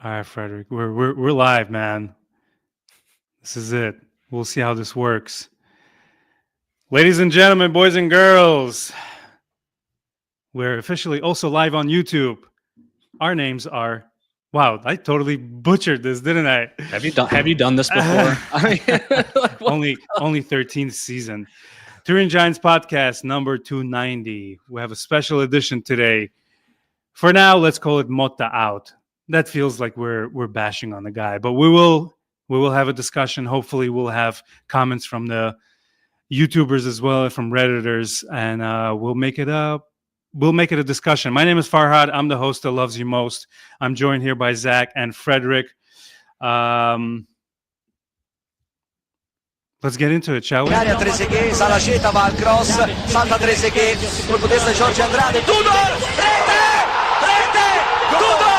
All right, Frederick, we're live, man. This is it. We'll see how this works. Ladies and gentlemen, boys and girls, we're officially also live on YouTube. Our names are. Wow, I totally butchered this, didn't I? Have you done this before? I mean, like, only 13th season. Turin Giants podcast number 290. We have a special edition today. For now, let's call it Motta out. That feels like we're bashing on the guy, but we will have a discussion. Hopefully, we'll have comments from the YouTubers as well, from Redditors, and we'll make it a discussion. My name is Farhad. I'm the host that loves you most. I'm joined here by Zach and Frederick. Let's get into it, shall we? Trezeguet, Salaceta va al cross, salta Trezeguet, colpo destro Giorgio Andrade, Tudor, rete, rete, Tudor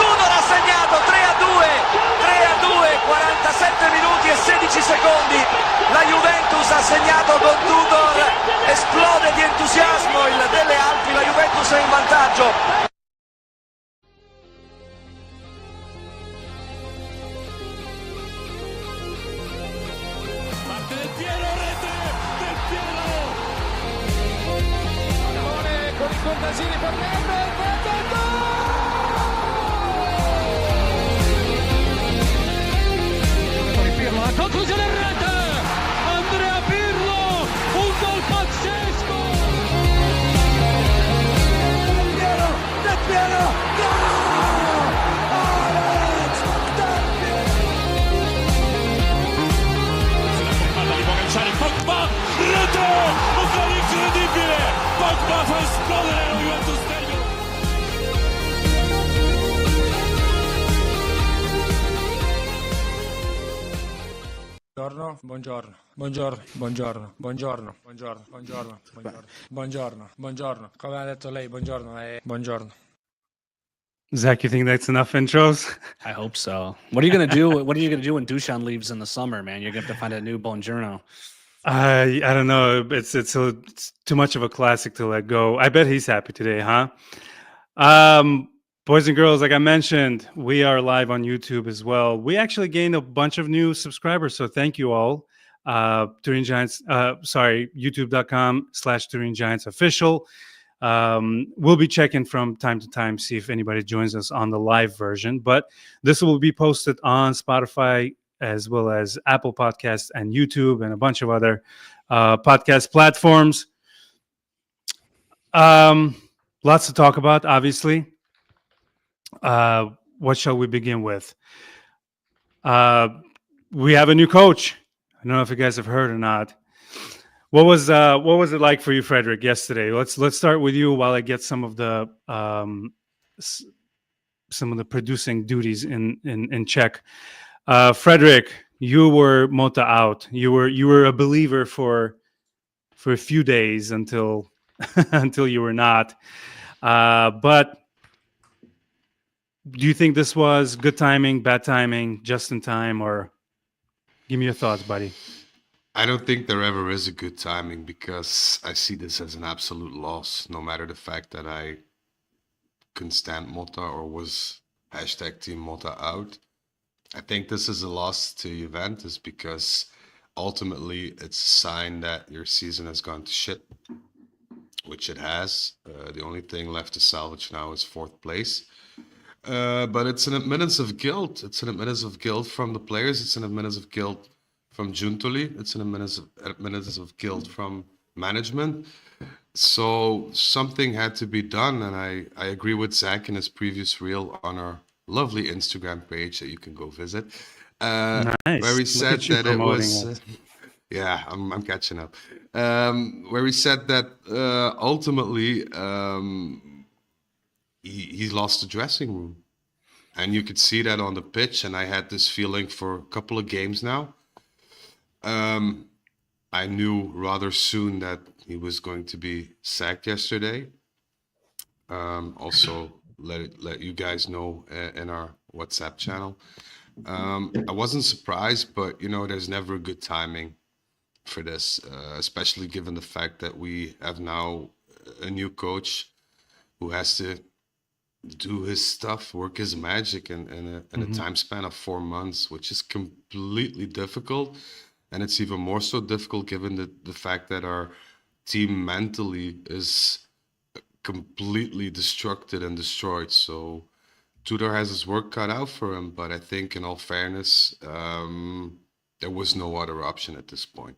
ha segnato 3-2, 47 minuti e 16 secondi, la Juventus ha segnato con Tudor, esplode di entusiasmo il delle Alpi, la Juventus è in vantaggio. Contasini per Nedved, Pirlo, la conclusione in rete, Andrea Pirlo, un gol pazzesco, Del Piero, gol, Alex, Del Piero, di Pogacar, Pogba, rete, un gol incredibile. Pogba fa esplodere lo Juventus Stadium. Buongiorno. Come ha detto lei, buongiorno. Zach, you think that's enough intros? I hope so. What are you gonna do? What are you gonna do when Dusan leaves in the summer, man? You're gonna have to find a new Buongiorno. I don't know. It's too much of a classic to let go. I bet he's happy today, huh? Boys and girls, like I mentioned, we are live on YouTube as well. We actually gained a bunch of new subscribers, so thank you all. Turin Giants, YouTube.com/Turin Giants official. We'll be checking from time to time, see if anybody joins us on the live version. But this will be posted on Spotify, as well as Apple Podcasts and YouTube and a bunch of other podcast platforms. Lots to talk about, obviously. What shall we begin with? We have a new coach. I don't know if you guys have heard or not. What was it like for you, Frederick, yesterday? Let's start with you while I get some of the producing duties in check. Frederick, you were Motta out. You were a believer for a few days until until you were not. But do you think this was good timing, bad timing, just in time, or give me your thoughts, buddy? I don't think there ever is a good timing because I see this as an absolute loss, no matter the fact that I couldn't stand Motta or was #Team Motta out. I think this is a loss to Juventus because ultimately it's a sign that your season has gone to shit, which it has. The only thing left to salvage now is 4th place. But it's an admittance of guilt. It's an admittance of guilt from the players. It's an admittance of guilt from Giuntoli. It's an admittance of guilt from management. So something had to be done, and I agree with Zach in his previous reel on our lovely Instagram page that you can go visit, Nice. where he said Look at you that it promoting was, yeah, I'm catching up, where he said that ultimately he lost the dressing room, and you could see that on the pitch. And I had this feeling for a couple of games now. I knew rather soon that he was going to be sacked yesterday. Also, let you guys know in our WhatsApp channel. I wasn't surprised, but there's never a good timing for this, especially given the fact that we have now a new coach who has to do his stuff, work his magic in a time span of 4 months, which is completely difficult. And it's even more so difficult given the fact that our team mentally is completely destructed and destroyed. So Tudor has his work cut out for him, but I think in all fairness, there was no other option at this point.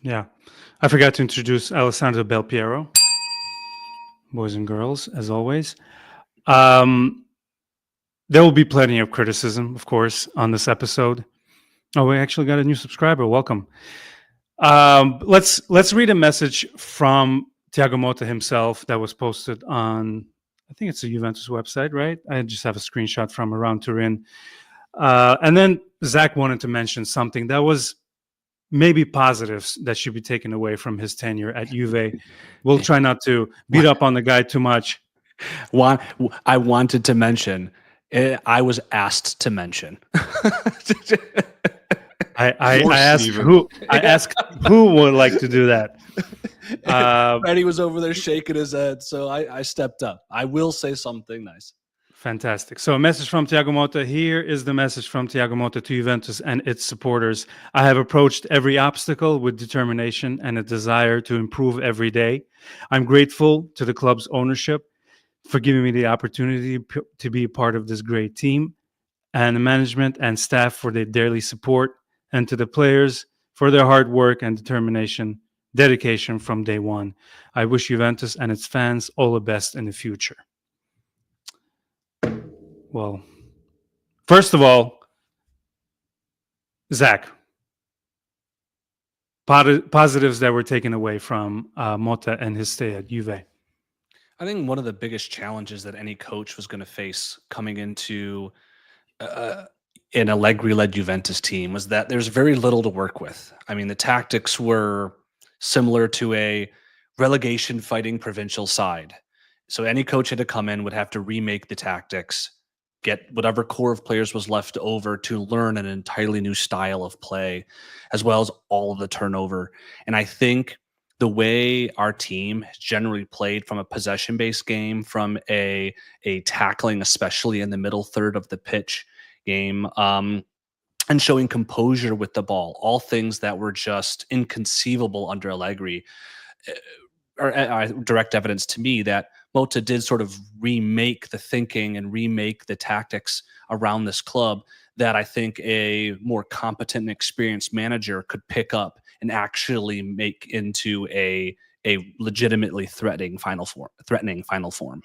Yeah. I forgot to introduce Alessandro Del Piero, boys and girls, as always. There will be plenty of criticism, of course, on this episode. Oh, we actually got a new subscriber. Welcome. Let's read a message from Thiago Motta himself that was posted on, I think it's the Juventus website, right? I just have a screenshot from around Turin. And then Zach wanted to mention something that was maybe positives that should be taken away from his tenure at Juve. We'll try not to beat up on the guy too much. I wanted to mention, I was asked to mention. I More asked Steven. who. I asked who would like to do that. Freddie was over there shaking his head, so I stepped up. I will say something nice. Fantastic. So a message from Thiago Motta. Here is the message from Thiago Motta to Juventus and its supporters. I have approached every obstacle with determination and a desire to improve every day. I'm grateful to the club's ownership for giving me the opportunity to be a part of this great team, and the management and staff for their daily support, and to the players for their hard work and dedication from day one. I wish Juventus and its fans all the best in the future. Well, first of all, Zach, positives that were taken away from Motta and his stay at Juve. I think one of the biggest challenges that any coach was going to face coming into an Allegri-led Juventus team was that there's very little to work with. I mean, the tactics were similar to a relegation fighting provincial side. So any coach had to come in would have to remake the tactics, get whatever core of players was left over to learn an entirely new style of play, as well as all of the turnover. And I think the way our team has generally played from a possession-based game, from a tackling, especially in the middle third of the pitch game, and showing composure with the ball, all things that were just inconceivable under Allegri, are direct evidence to me that Motta did sort of remake the thinking and remake the tactics around this club that I think a more competent and experienced manager could pick up and actually make into a legitimately threatening final form.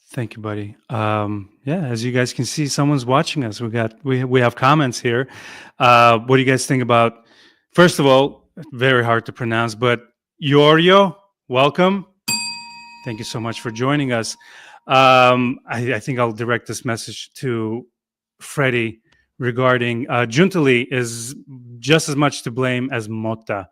Thank you, buddy. Yeah, as you guys can see, someone's watching us. We have comments here. What do you guys think about? First of all, very hard to pronounce, but Iorio, welcome. Thank you so much for joining us. I think I'll direct this message to Freddie regarding Giuntoli is just as much to blame as Motta.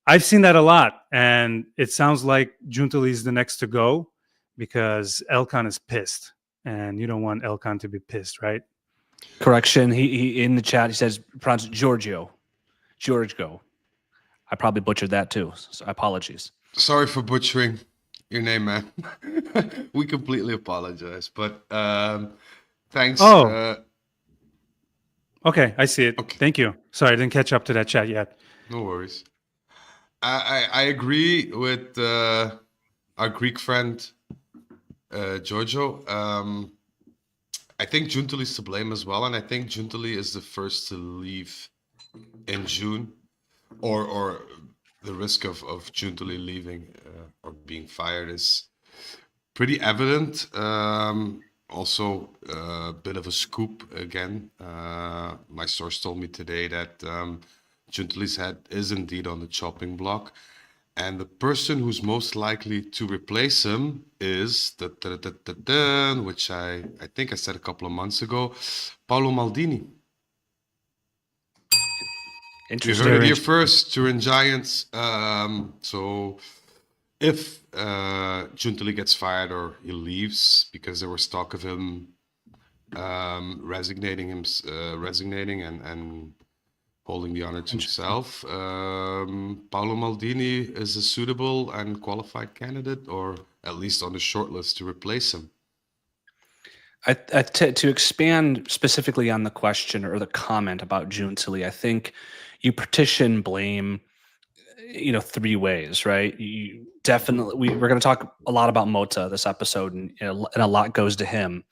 I've seen that a lot, and it sounds like Giuntoli is the next to go because Elkan is pissed, and you don't want Elkan to be pissed, right? Correction. He in the chat, he says, pronounce Giorgio. I probably butchered that too. So apologies. Sorry for butchering your name, man. We completely apologize, but thanks. Oh. Okay, I see it. Okay. Thank you. Sorry, I didn't catch up to that chat yet. No worries. I agree with our Greek friend Giorgio. I think Giuntoli is to blame as well, and I think Giuntoli is the first to leave in June, or the risk of Giuntoli leaving or being fired is pretty evident. Also, a bit of a scoop again. My source told me today that Giuntoli's head is indeed on the chopping block. And the person who's most likely to replace him is, which I think I said a couple of months ago, Paolo Maldini. You heard it here first, Turin Giants. So if Giuntoli gets fired or he leaves, because there was talk of him resignating and holding the honor to himself. Paolo Maldini is a suitable and qualified candidate, or at least on the short list to replace him. To expand specifically on the question or the comment about Giuntoli, I think you partition blame, three ways, right? You definitely, we're going to talk a lot about Motta this episode, and a lot goes to him.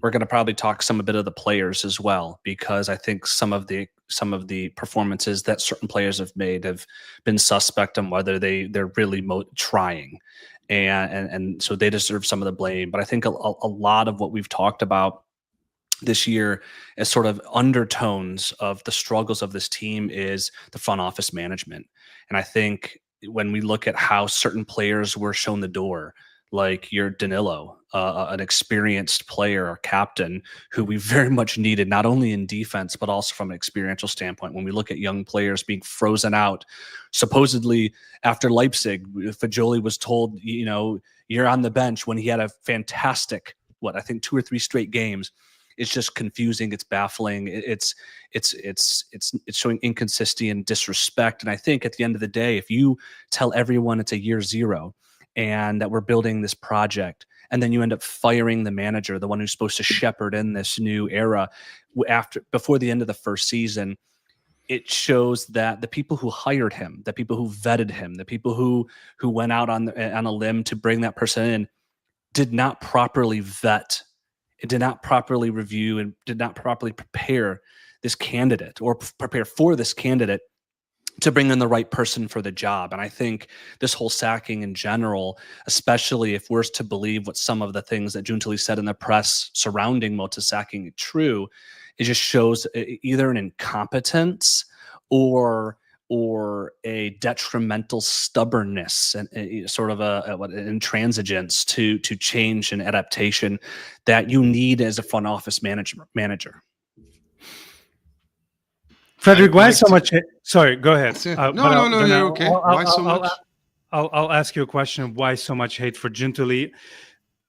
We're going to probably talk a bit of the players as well, because I think some of the performances that certain players have made have been suspect on whether they're really trying, and so they deserve some of the blame. But I think a lot of what we've talked about this year as sort of undertones of the struggles of this team is the front office management. And I think when we look at how certain players were shown the door, like your Danilo, an experienced player or captain who we very much needed, not only in defense, but also from an experiential standpoint. When we look at young players being frozen out, supposedly after Leipzig, Fagioli was told, you're on the bench when he had a fantastic, I think 2 or 3 straight games. It's just confusing. It's baffling. It's showing inconsistency and disrespect. And I think at the end of the day, if you tell everyone it's a year 0 and that we're building this project, and then you end up firing the manager, the one who's supposed to shepherd in this new era before the end of the first season, it shows that the people who hired him, the people who vetted him, the people who went out on a limb to bring that person in, did not properly vet. It did not properly review and did not properly prepare this candidate or prepare for this candidate to bring in the right person for the job. And I think this whole sacking in general, especially if we're to believe what some of the things that Giuntoli said in the press surrounding Motta sacking is true, it just shows either an incompetence or a detrimental stubbornness and sort of an intransigence to change and adaptation that you need as a front office manager. Frederick, why so much? Sorry, go ahead. No, you're okay. Why so much? I'll ask you a question. Why so much hate for Giuntoli?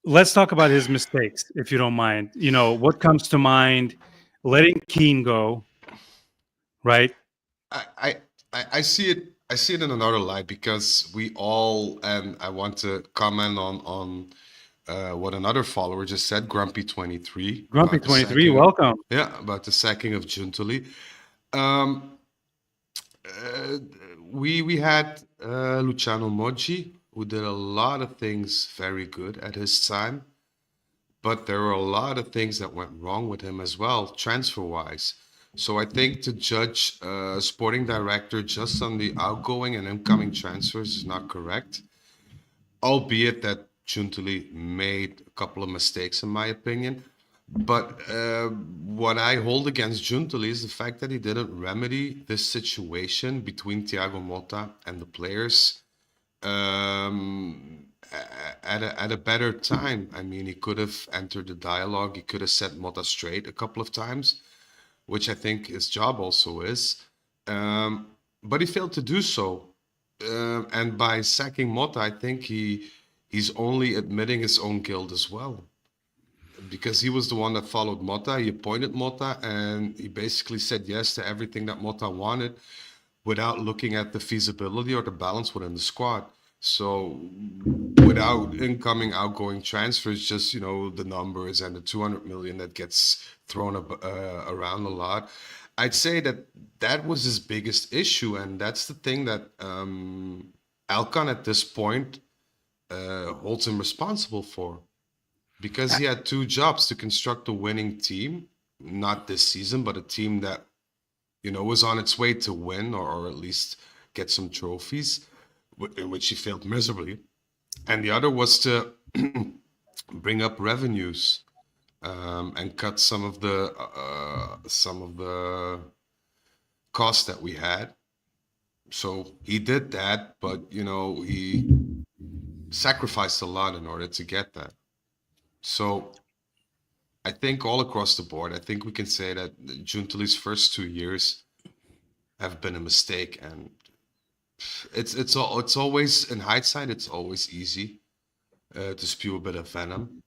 Let's talk about his mistakes, if you don't mind. What comes to mind? Letting Keane go, right? I see it. I see it in another light, because we all, and I want to comment on what another follower just said, Grumpy23. Grumpy23, welcome. Yeah, about the sacking of Giuntoli. We had Luciano Moggi, who did a lot of things very good at his time, but there were a lot of things that went wrong with him as well, transfer-wise. So I think to judge a sporting director just on the outgoing and incoming transfers is not correct, albeit that Giuntoli made a couple of mistakes, in my opinion. But what I hold against Giuntoli is the fact that he didn't remedy this situation between Thiago Motta and the players at a better time. I mean, he could have entered the dialogue. He could have set Motta straight a couple of times, which I think his job also is. But he failed to do so. And by sacking Motta, I think he's only admitting his own guilt as well. Because he was the one that followed Motta. He appointed Motta, and he basically said yes to everything that Motta wanted without looking at the feasibility or the balance within the squad. So without incoming, outgoing transfers, just, the numbers and the 200 million that gets thrown around a lot, I'd say that was his biggest issue. And that's the thing that Alcan at this point holds him responsible for. Because he had 2 jobs: to construct a winning team, not this season, but a team that, was on its way to win or at least get some trophies, in which he failed miserably. And the other was to bring up revenues and cut some of the costs that we had. So he did that, but he sacrificed a lot in order to get that. So I think all across the board, I think we can say that Giuntoli's first 2 years have been a mistake, and it's always, in hindsight, it's always easy to spew a bit of venom,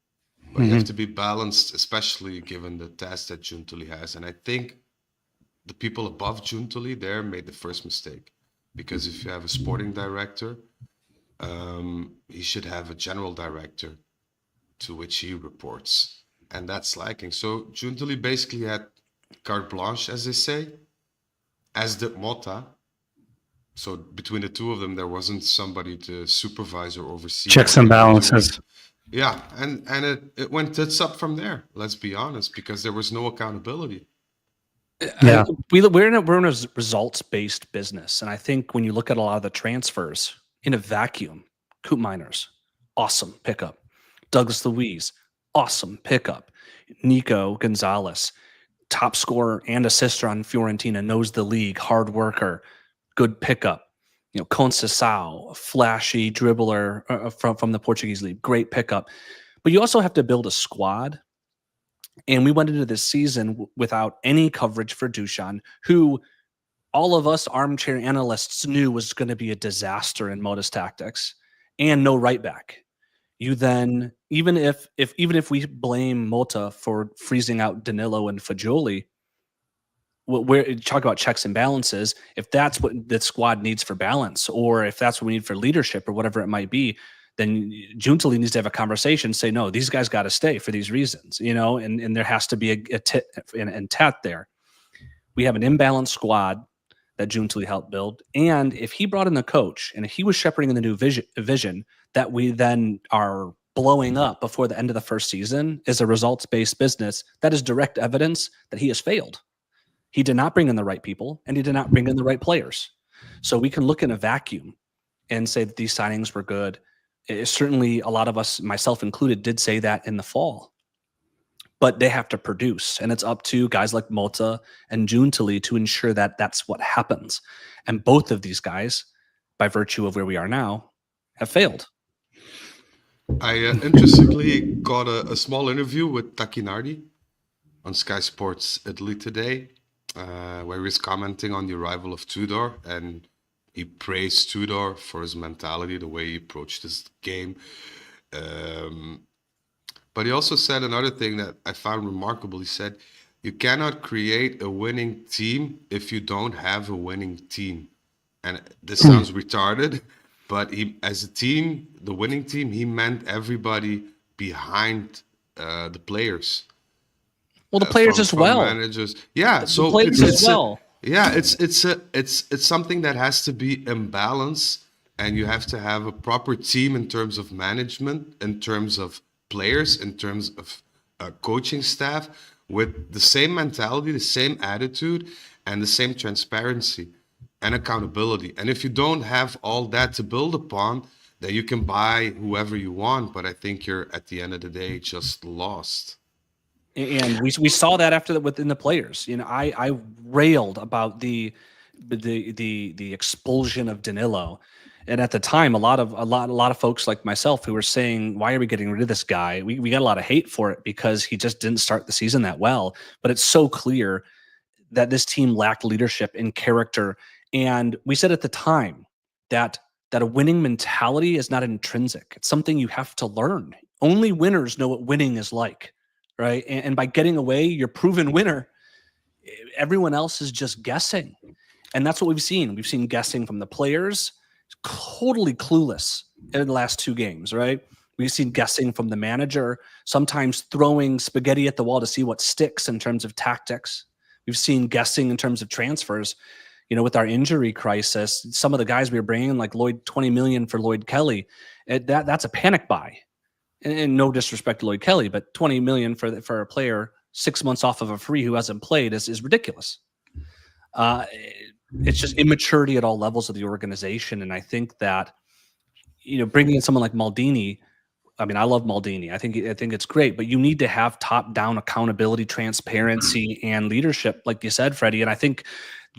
but you have to be balanced, especially given the task that Giuntoli has. And I think the people above Giuntoli there made the first mistake. Because if you have a sporting director, he should have a general director to which he reports. And that's lacking. So Giuntoli basically had carte blanche, as they say, as did Motta. So between the two of them, there wasn't somebody to supervise or oversee. Checks what and they were doing. balances. Yeah, and it went tits up from there. Let's be honest, because there was no accountability. Yeah. We're in a results-based business, and I think when you look at a lot of the transfers in a vacuum, Coop Miners, awesome pickup. Douglas Luiz, awesome pickup. Nico Gonzalez, top scorer and assister on Fiorentina, knows the league, hard worker, good pickup. You know, Conceição, flashy dribbler from the Portuguese league, great pickup. But you also have to build a squad. And we went into this season without any coverage for Dusan, who all of us armchair analysts knew was going to be a disaster in Motta's tactics, and no right back. You then, even if we blame Motta for freezing out Danilo and Fagioli, we're talk about checks and balances. If that's what the squad needs for balance, or if that's what we need for leadership, or whatever it might be, then Giuntoli needs to have a conversation, say, no, these guys got to stay for these reasons, you know, and there has to be a tit and tat there. We have an imbalanced squad that Giuntoli helped build. And if he brought in the coach and if he was shepherding the new vision that we then are blowing up before the end of the first season is a results-based business, that is direct evidence that he has failed. He did not bring in the right people and he did not bring in the right players. So we can look in a vacuum and say that these signings were good. Certainly a lot of us, myself included, did say that in the fall. But they have to produce, and it's up to guys like Motta and Giuntoli to ensure that that's what happens. And both of these guys, by virtue of where we are now, have failed. I interestingly got a small interview with Tacchinardi on Sky Sports Italy today, where he was commenting on the arrival of Tudor, and he praised Tudor for his mentality, the way he approached this game. But he also said another thing that I found remarkable. He said, you cannot create a winning team if you don't have a winning team. And this sounds retarded, but he, as a team, the winning team, he meant everybody behind the players. Well, the players as well. Managers. Yeah, so the players as well. It's something that has to be in balance, and you have to have a proper team in terms of management, in terms of players, in terms of coaching staff, with the same mentality, the same attitude, and the same transparency and accountability. And if you don't have all that to build upon, then you can buy whoever you want. But I think you're, at the end of the day, just lost. And we saw that after within the players. You know, I railed about the expulsion of Danilo, and at the time, a lot of folks like myself who were saying, "Why are we getting rid of this guy?" We got a lot of hate for it because he just didn't start the season that well. But it's so clear that this team lacked leadership and character. And we said at the time that a winning mentality is not intrinsic; it's something you have to learn. Only winners know what winning is like. Right. And by getting away, you're proven winner. Everyone else is just guessing. And that's what we've seen. We've seen guessing from the players, totally clueless in the last two games, right? We've seen guessing from the manager, sometimes throwing spaghetti at the wall to see what sticks in terms of tactics. We've seen guessing in terms of transfers. You know, with our injury crisis, some of the guys we were bringing, like Lloyd, 20 million for Lloyd Kelly, that's a panic buy. And no disrespect to Lloyd Kelly, but 20 million for a player 6 months off of a free who hasn't played is ridiculous. It's just immaturity at all levels of the organization. And I think that, you know, bringing in someone like Maldini, I mean, I love Maldini. I think it's great, but you need to have top-down accountability, transparency, and leadership, like you said, Freddie. And I think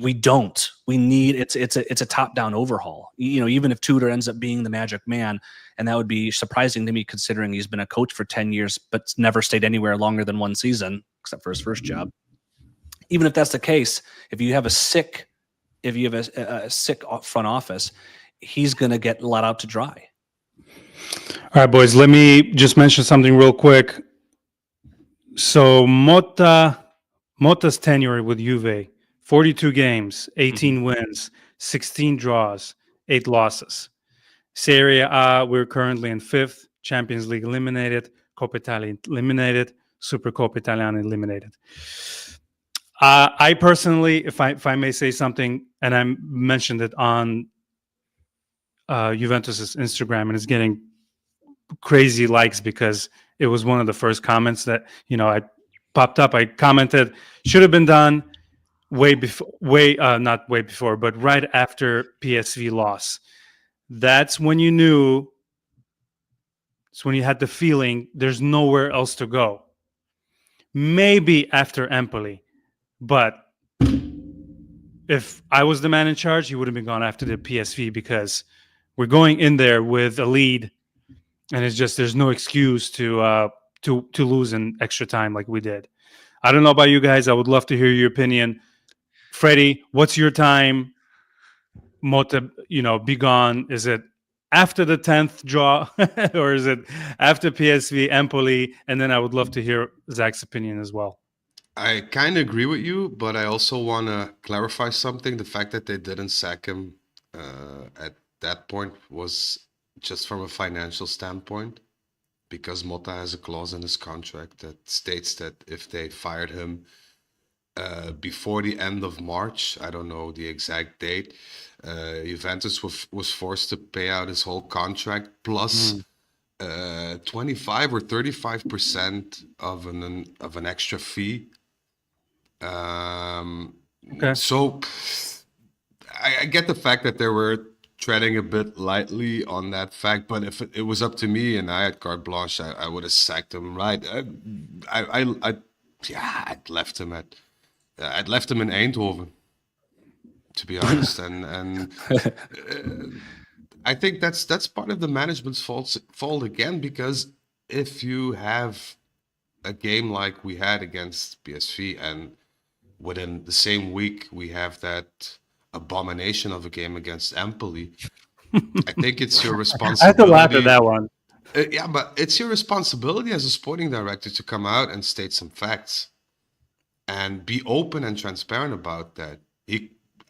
we don't. We need it's a top-down overhaul. You know, even if Tudor ends up being the magic man, and that would be surprising to me considering he's been a coach for 10 years, but never stayed anywhere longer than one season, except for his first job. Even if that's the case, if you have a sick front office, he's going to get let out to dry. All right, boys, let me just mention something real quick. So Motta's tenure with Juve 42 games, 18 wins, 16 draws, 8 losses. Serie A, we're currently in 5th. Champions League eliminated. Coppa Italia eliminated. Supercoppa Italiana eliminated. I personally, if I may say something, and I mentioned it on Juventus's Instagram, and it's getting crazy likes because it was one of the first comments that I popped up. I commented, should have been done not way before, but right after PSV loss. That's when you knew. It's when you had the feeling there's nowhere else to go. Maybe after Empoli, but if I was the man in charge, he would have been gone after the PSV, because we're going in there with a lead, and it's just there's no excuse to lose in extra time like we did. I don't know about you guys. I would love to hear your opinion. Freddie, what's your time? Motta, be gone. Is it after the 10th draw, or is it after PSV, Empoli? And then I would love to hear Zach's opinion as well. I kind of agree with you, but I also want to clarify something. The fact that they didn't sack him at that point was just from a financial standpoint, because Motta has a clause in his contract that states that if they fired him before the end of March, I don't know the exact date, Juventus was forced to pay out his whole contract plus 25 or 35% of an extra fee. Okay. So I get the fact that they were treading a bit lightly on that fact, but if it was up to me and I had carte blanche, I would have sacked him. Right? I'd left him in Eindhoven, to be honest, and I think that's part of the management's fault again, because if you have a game like we had against PSV, and within the same week we have that abomination of a game against Empoli, I think it's your responsibility. I had to laugh at that one. Yeah, but it's your responsibility as a sporting director to come out and state some facts and be open and transparent about that.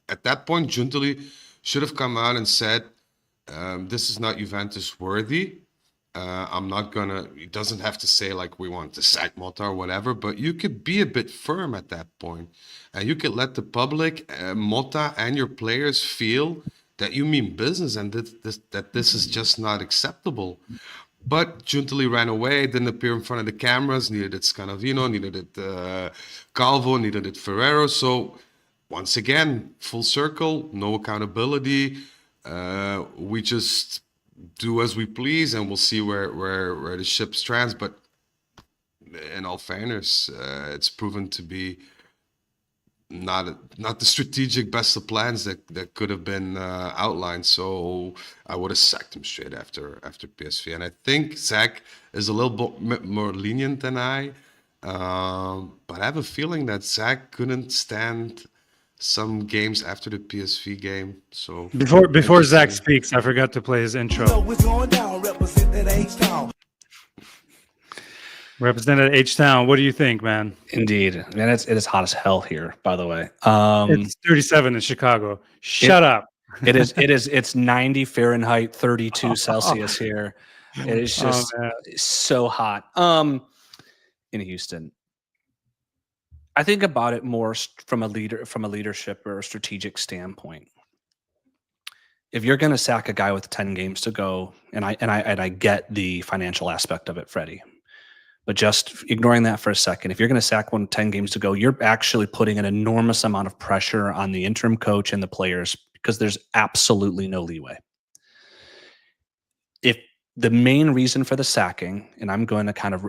At that point, Giuntoli should have come out and said, this is not Juventus worthy. I'm not gonna, it doesn't have to say like we want to sack Motta or whatever, but you could be a bit firm at that point. And you could let the public, Motta and your players feel that you mean business and that this is just not acceptable. But Giuntoli ran away, didn't appear in front of the cameras, neither did Scanavino, neither did Calvo, neither did Ferrero. So once again, full circle, no accountability. We just do as we please, and we'll see where the ship strands. But in all fairness, it's proven to be not the strategic best of plans that could have been outlined. So I would have sacked him straight after PSV. And I think Zach is a little bit more lenient than I. But I have a feeling that Zach couldn't stand some games after the PSV game. So before Zach speaks, I forgot to play his intro. Represented H-Town. What do you think, man? Indeed. Man, it is hot as hell here, by the way. It's 37 in Chicago. Shut up. It's 90 Fahrenheit, 32 Celsius here. It is just so hot. In Houston. I think about it more from a leadership or a strategic standpoint. If you're going to sack a guy with 10 games to go, and I get the financial aspect of it, Freddie, but just ignoring that for a second, if you're going to sack one 10 games to go, you're actually putting an enormous amount of pressure on the interim coach and the players, because there's absolutely no leeway. If the main reason for the sacking, and I'm going to kind of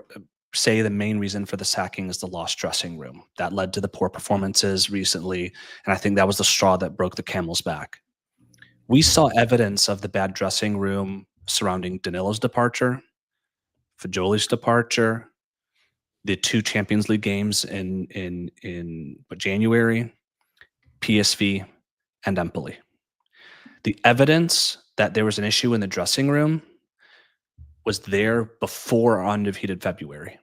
say the main reason for the sacking is the lost dressing room. That led to the poor performances recently, and I think that was the straw that broke the camel's back. We saw evidence of the bad dressing room surrounding Danilo's departure, Fagioli's departure, the 2 Champions League games in January, PSV, and Empoli. The evidence that there was an issue in the dressing room was there before undefeated February.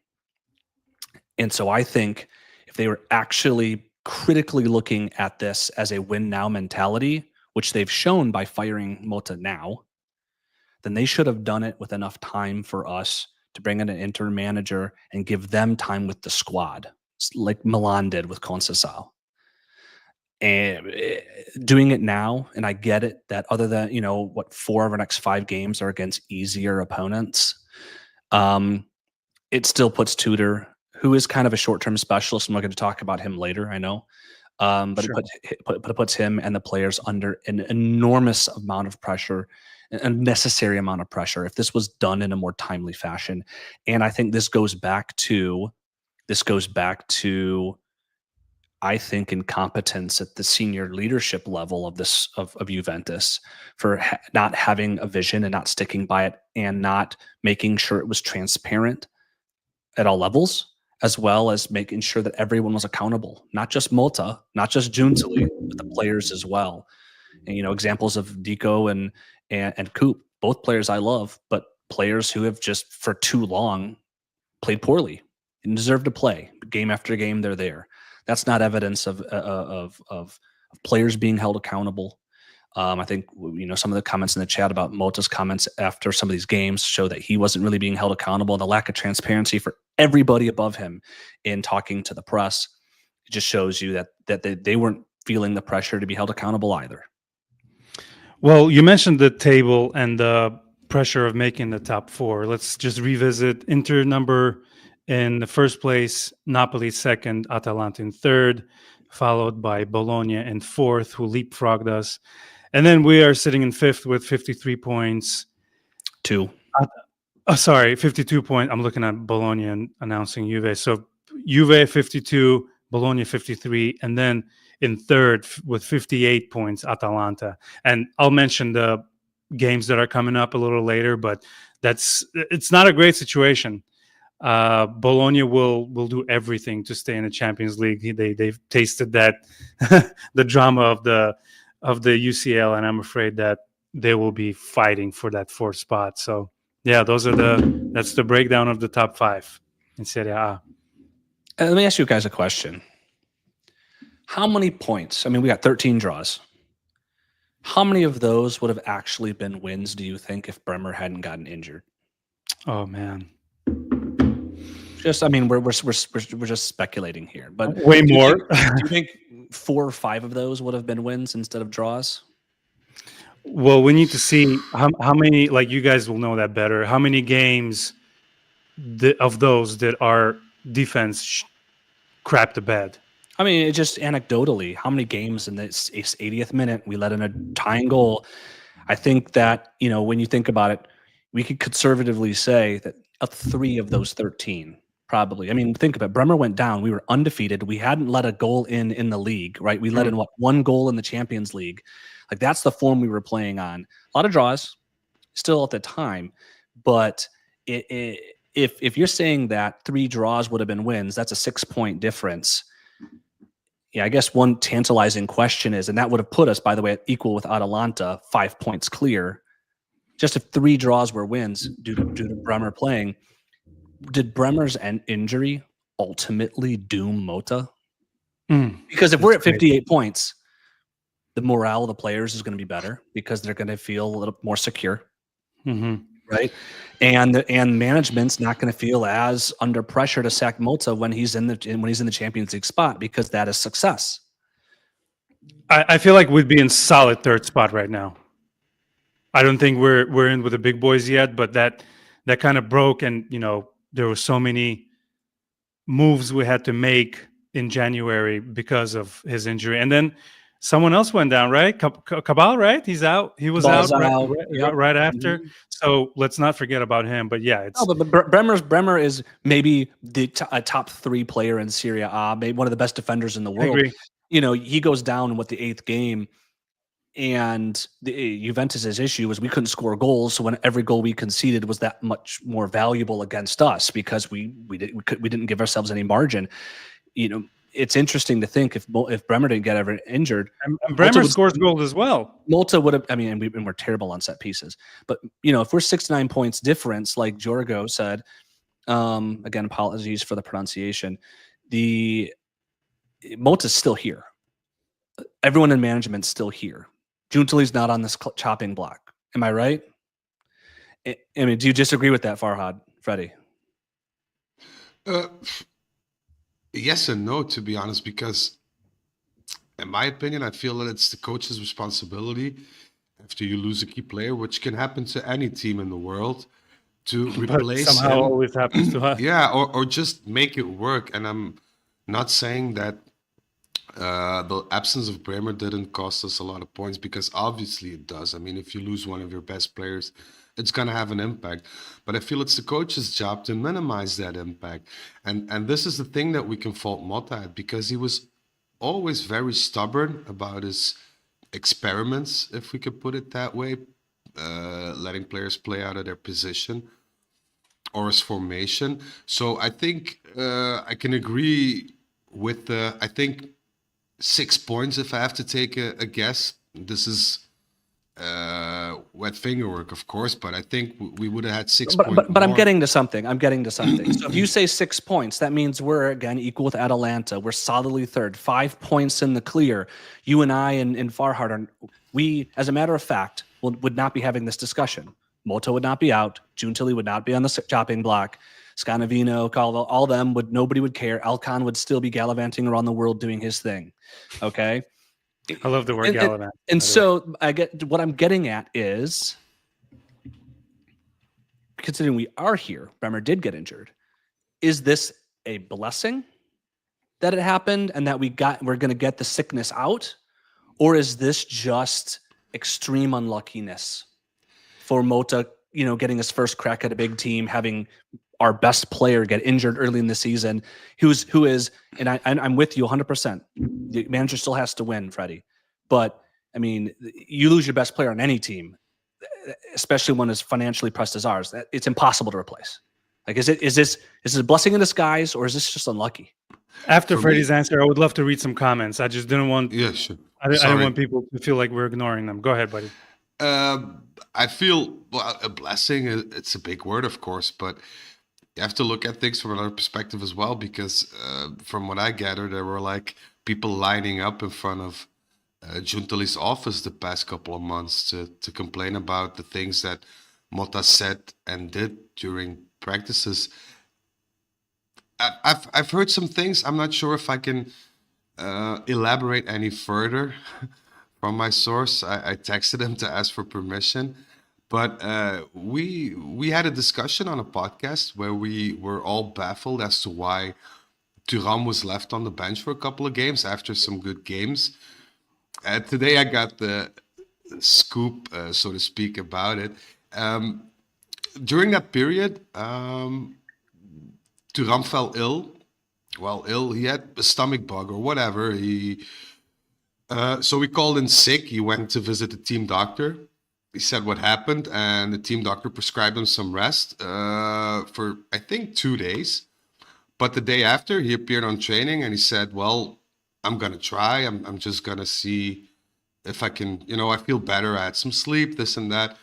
And so I think if they were actually critically looking at this as a win now mentality, which they've shown by firing Motta now, then they should have done it with enough time for us to bring in an interim manager and give them time with the squad, like Milan did with Conceição. And doing it now, and I get it that other than 4 of our next 5 games are against easier opponents, it still puts Tudor, who is kind of a short-term specialist, and we're going to talk about him later, I know, but Sure. it puts him and the players under an enormous amount of pressure, an unnecessary amount of pressure, if this was done in a more timely fashion. And I think this goes back to, I think, incompetence at the senior leadership level of Juventus for not having a vision and not sticking by it, and not making sure it was transparent at all levels, as well as making sure that everyone was accountable, not just Motta, not just Giuntoli, but the players as well. And examples of Deco and Coop, both players I love, but players who have just for too long played poorly and deserve to play game after game. They're there. That's not evidence of players being held accountable. I think some of the comments in the chat about Motta's comments after some of these games show that he wasn't really being held accountable. The lack of transparency for everybody above him in talking to the press, it just shows you that they weren't feeling the pressure to be held accountable either. Well, you mentioned the table and the pressure of making the top 4. Let's just revisit Inter number in the first place, Napoli second, Atalanta in third, followed by Bologna in fourth, who leapfrogged us. And then we are sitting in fifth with 53 points. 52 points. I'm looking at Bologna and announcing Juve. So Juve 52, Bologna 53, and then in third with 58 points, Atalanta. And I'll mention the games that are coming up a little later, but it's not a great situation. Bologna will do everything to stay in the Champions League. They've tasted that the drama of the UCL, and I'm afraid that they will be fighting for that 4th spot. So yeah, that's the breakdown of the top 5 in Serie A. Let me ask you guys a question. How many points? I mean, we got 13 draws. How many of those would have actually been wins, do you think, if Bremer hadn't gotten injured? Oh man. We're just speculating here, but way more. Do you think 4 or 5 of those would have been wins instead of draws? Well, we need to see how many. Like, you guys will know that better. How many games of those did our defense crap the bed? I mean, it just anecdotally, how many games in this 80th minute we let in a tying goal? I think that when you think about it, we could conservatively say that 3 of those 13. Probably. I mean, think of it. Bremer went down. We were undefeated. We hadn't let a goal in the league, right? We let in 1 goal in the Champions League. Like, that's the form we were playing on. A lot of draws still at the time, but if you're saying that 3 draws would have been wins, that's a 6-point difference. Yeah, I guess one tantalizing question is, and that would have put us, by the way, equal with Atalanta, 5 points clear. Just if 3 draws were wins due to Bremer playing. Did Bremer's injury ultimately doom Motta? Because if we're at 58 points, the morale of the players is going to be better because they're going to feel a little more secure, right? And management's not going to feel as under pressure to sack Motta when he's in the Champions League spot, because that is success. I feel like we'd be in solid 3rd spot right now. I don't think we're in with the big boys yet, but that kind of broke, and there were so many moves we had to make in January because of his injury. And then someone else went down, right? Cabal, right? He's out. He was out right after. So let's not forget about him. But yeah, but Bremer is maybe a top 3 player in Serie A, maybe one of the best defenders in the world. I agree. He goes down with the 8th game. And the Juventus's issue was we couldn't score goals, so when every goal we conceded was that much more valuable against us because we didn't give ourselves any margin. It's interesting to think if Bremer didn't get ever injured, and Bremer scores goals as well. Motta would have. I mean, and we're terrible on set pieces, but if we're 6-9 points difference, like Jorgo said, again, apologies for the pronunciation. Motta's still here. Everyone in management's still here. Giuntoli's not on this chopping block. Am I right? I mean, do you disagree with that, Farhad, Freddie? Yes and no, to be honest, because in my opinion, I feel that it's the coach's responsibility after you lose a key player, which can happen to any team in the world, to But replace somehow him. always happens to us. Yeah, or just make it work. And I'm not saying that the absence of Bremer didn't cost us a lot of points, because obviously it does. I mean, if you lose one of your best players, it's going to have an impact. But I feel it's the coach's job to minimize that impact. And this is the thing that we can fault Motta at, because he was always very stubborn about his experiments, if we could put it that way, letting players play out of their position or his formation. So I think I can agree with I think 6 points, if I have to take a guess. This is wet finger work, of course, but I think we would have had 6 points But I'm more. getting to something. So if you say 6 points, that means we're again equal with Atalanta. We're solidly third, 5 points in the clear. You and I and Farhad are, we, as a matter of fact, would not be having this discussion. Motta would not be out. Giuntoli would not be on the chopping block. Scanavino, all them nobody would care. Alcon would still be gallivanting around the world doing his thing. Okay. I love the word gallivant. And so what I'm getting at is, considering we are here, Bremer did get injured. Is this a blessing that it happened and that we're going to get the sickness out? Or is this just extreme unluckiness for Motta, getting his first crack at a big team, having our best player get injured early in the season, who is, and I'm with you 100%. The manager still has to win, Freddie. But I mean, you lose your best player on any team, especially one as financially pressed as ours. It's impossible to replace. Like, is this a blessing in disguise, or is this just unlucky? After Freddie's answer, I would love to read some comments. I just didn't want. Yeah, sure. I didn't want people to feel like we're ignoring them. Go ahead, buddy. I feel, well, a blessing, it's a big word, of course, but you have to look at things from another perspective as well, because from what I gather, there were like people lining up in front of Giuntoli's office the past couple of months to complain about the things that Motta said and did during practices. I've heard some things. I'm not sure if I can elaborate any further from my source. I texted him to ask for permission. But we had a discussion on a podcast where we were all baffled as to why Turin was left on the bench for a couple of games after some good games. Today I got the scoop, so to speak, about it. During that period, Turin fell ill. Well, he had a stomach bug or whatever. So we called in sick. He went to visit the team doctor. He said what happened, and the team doctor prescribed him some rest for, I think, 2 days. But the day after, he appeared on training, and he said, well, I'm going to try. I'm just going to see if I can, I feel better. I had some sleep, this and that.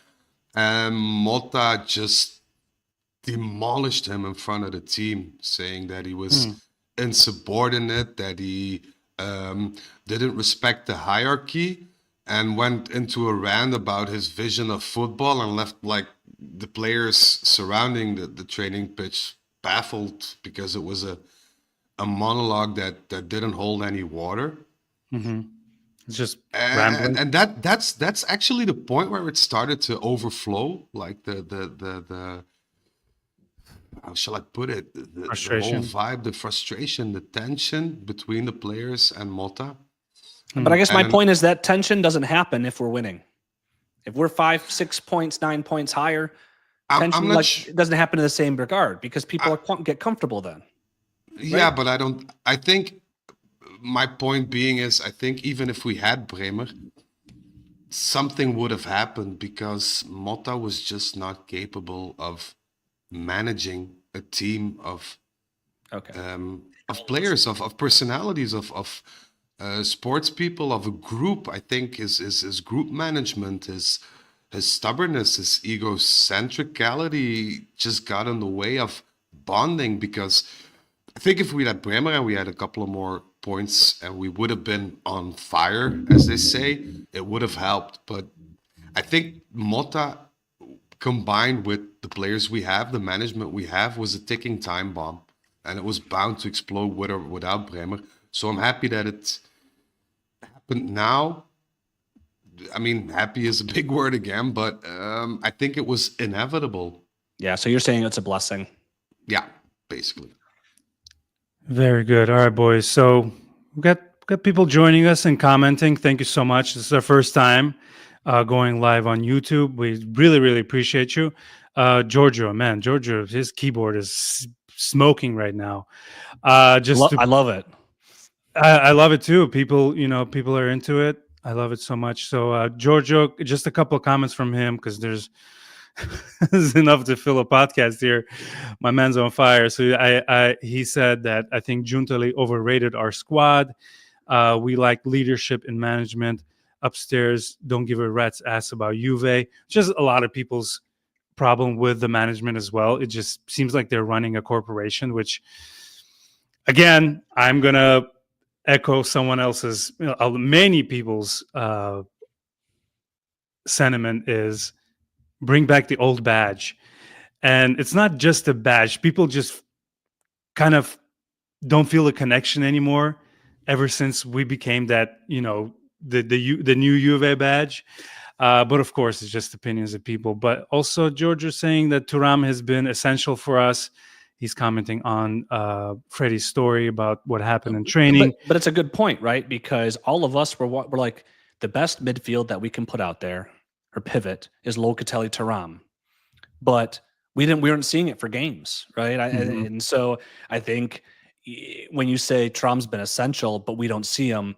And Motta just demolished him in front of the team, saying that he was insubordinate, that he didn't respect the hierarchy, and went into a rant about his vision of football and left like the players surrounding the training pitch baffled, because it was a monologue that didn't hold any water. Mm-hmm. It's just rambling. And that's actually the point where it started to overflow, like the how shall I put it? The whole vibe, the frustration, the tension between the players and Motta. But I guess my point is that tension doesn't happen if we're winning. If we're 5, 6 points, 9 points higher, tension it doesn't happen in the same regard, because people get comfortable then. Yeah, right? But I think my point being is, I think even if we had Bremer, something would have happened, because Motta was just not capable of managing a team of players, of personalities, of sports people, of a group. I think his group management, his stubbornness, his egocentricality just got in the way of bonding. Because I think if we had Bremer and we had a couple of more points and we would have been on fire, as they say, it would have helped. But I think Motta, combined with the players we have, the management we have, was a ticking time bomb. And it was bound to explode with or without Bremer. So I'm happy that it happened now. I mean, happy is a big word again, but I think it was inevitable. Yeah. So you're saying it's a blessing. Yeah, basically. Very good. All right, boys. So we've got people joining us and commenting. Thank you so much. This is our first time going live on YouTube. We really appreciate you. Giorgio, man, Giorgio, his keyboard is smoking right now. I love it. I love it too. People are into it. I love it so much. So Giorgio, just a couple of comments from him because there's enough to fill a podcast here. My man's on fire. So he said that I think Giuntoli overrated our squad. We like leadership and management. Upstairs, don't give a rat's ass about Juve. Just a lot of people's problem with the management as well. It just seems like they're running a corporation, which, again, I'm gonna echo someone else's, many people's sentiment is bring back the old badge. And it's not just a badge. People just kind of don't feel a connection anymore ever since we became that, the new Juve badge. But of course, it's just opinions of people. But also, George is saying that Thuram has been essential for us. He's commenting on Freddie's story about what happened in training. But it's a good point, right? Because all of us were like, the best midfield that we can put out there or pivot is Locatelli Thuram. But we weren't seeing it for games, right? And so I think when you say Thuram's been essential, but we don't see him,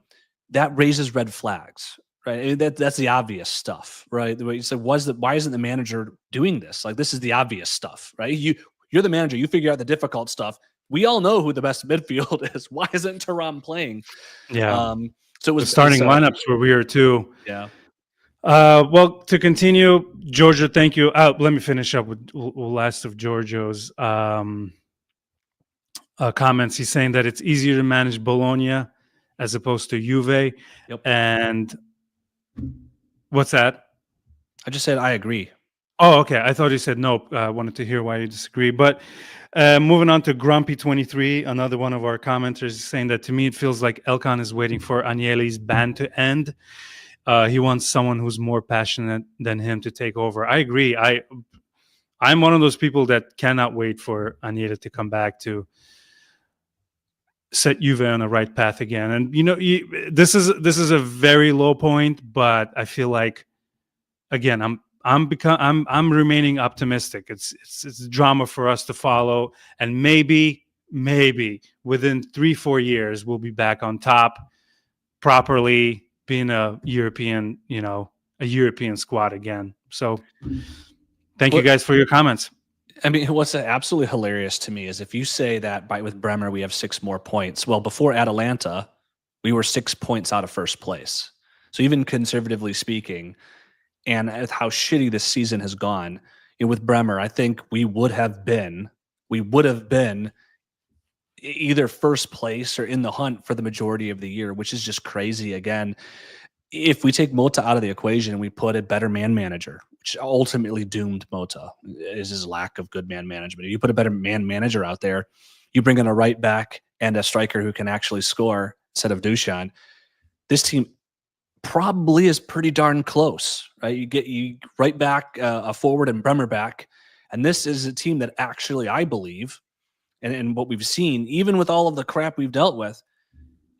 that raises red flags, right? That's the obvious stuff, right? The way you said, why isn't the manager doing this? Like, this is the obvious stuff, right? You're the manager. You figure out the difficult stuff. We all know who the best midfield is. Why isn't Thuram playing? Yeah. So it was the starting lineups were weird too. Yeah. Well, to continue, Giorgio, thank you. Let me finish up with last of Giorgio's comments. He's saying that it's easier to manage Bologna as opposed to Juve. Yep. And what's that? I just said I agree. Oh, okay. I thought you said no. I wanted to hear why you disagree. But moving on to Grumpy23, another one of our commenters, is saying that to me it feels like Elkan is waiting for Agnelli's ban to end. He wants someone who's more passionate than him to take over. I agree. I'm one of those people that cannot wait for Agnelli to come back to set Juve on the right path again. And this is a very low point, but I feel like, again, I'm remaining optimistic. It's drama for us to follow, and maybe within 3-4 years we'll be back on top, properly being a European squad again. So thank you guys for your comments. I mean, what's absolutely hilarious to me is if you say that with Bremer we have 6 more points. Well, before Atalanta, we were 6 points out of first place. So even conservatively speaking, and how shitty this season has gone, with Bremer, I think we would have been either first place or in the hunt for the majority of the year, which is just crazy. Again, if we take Motta out of the equation and we put a better man manager, which ultimately doomed Motta, is his lack of good man management. You put a better man manager out there, you bring in a right back and a striker who can actually score instead of Dusan, this team probably is pretty darn close, right? You get right back, a forward and Bremer back, and this is a team that actually, I believe, and what we've seen, even with all of the crap we've dealt with,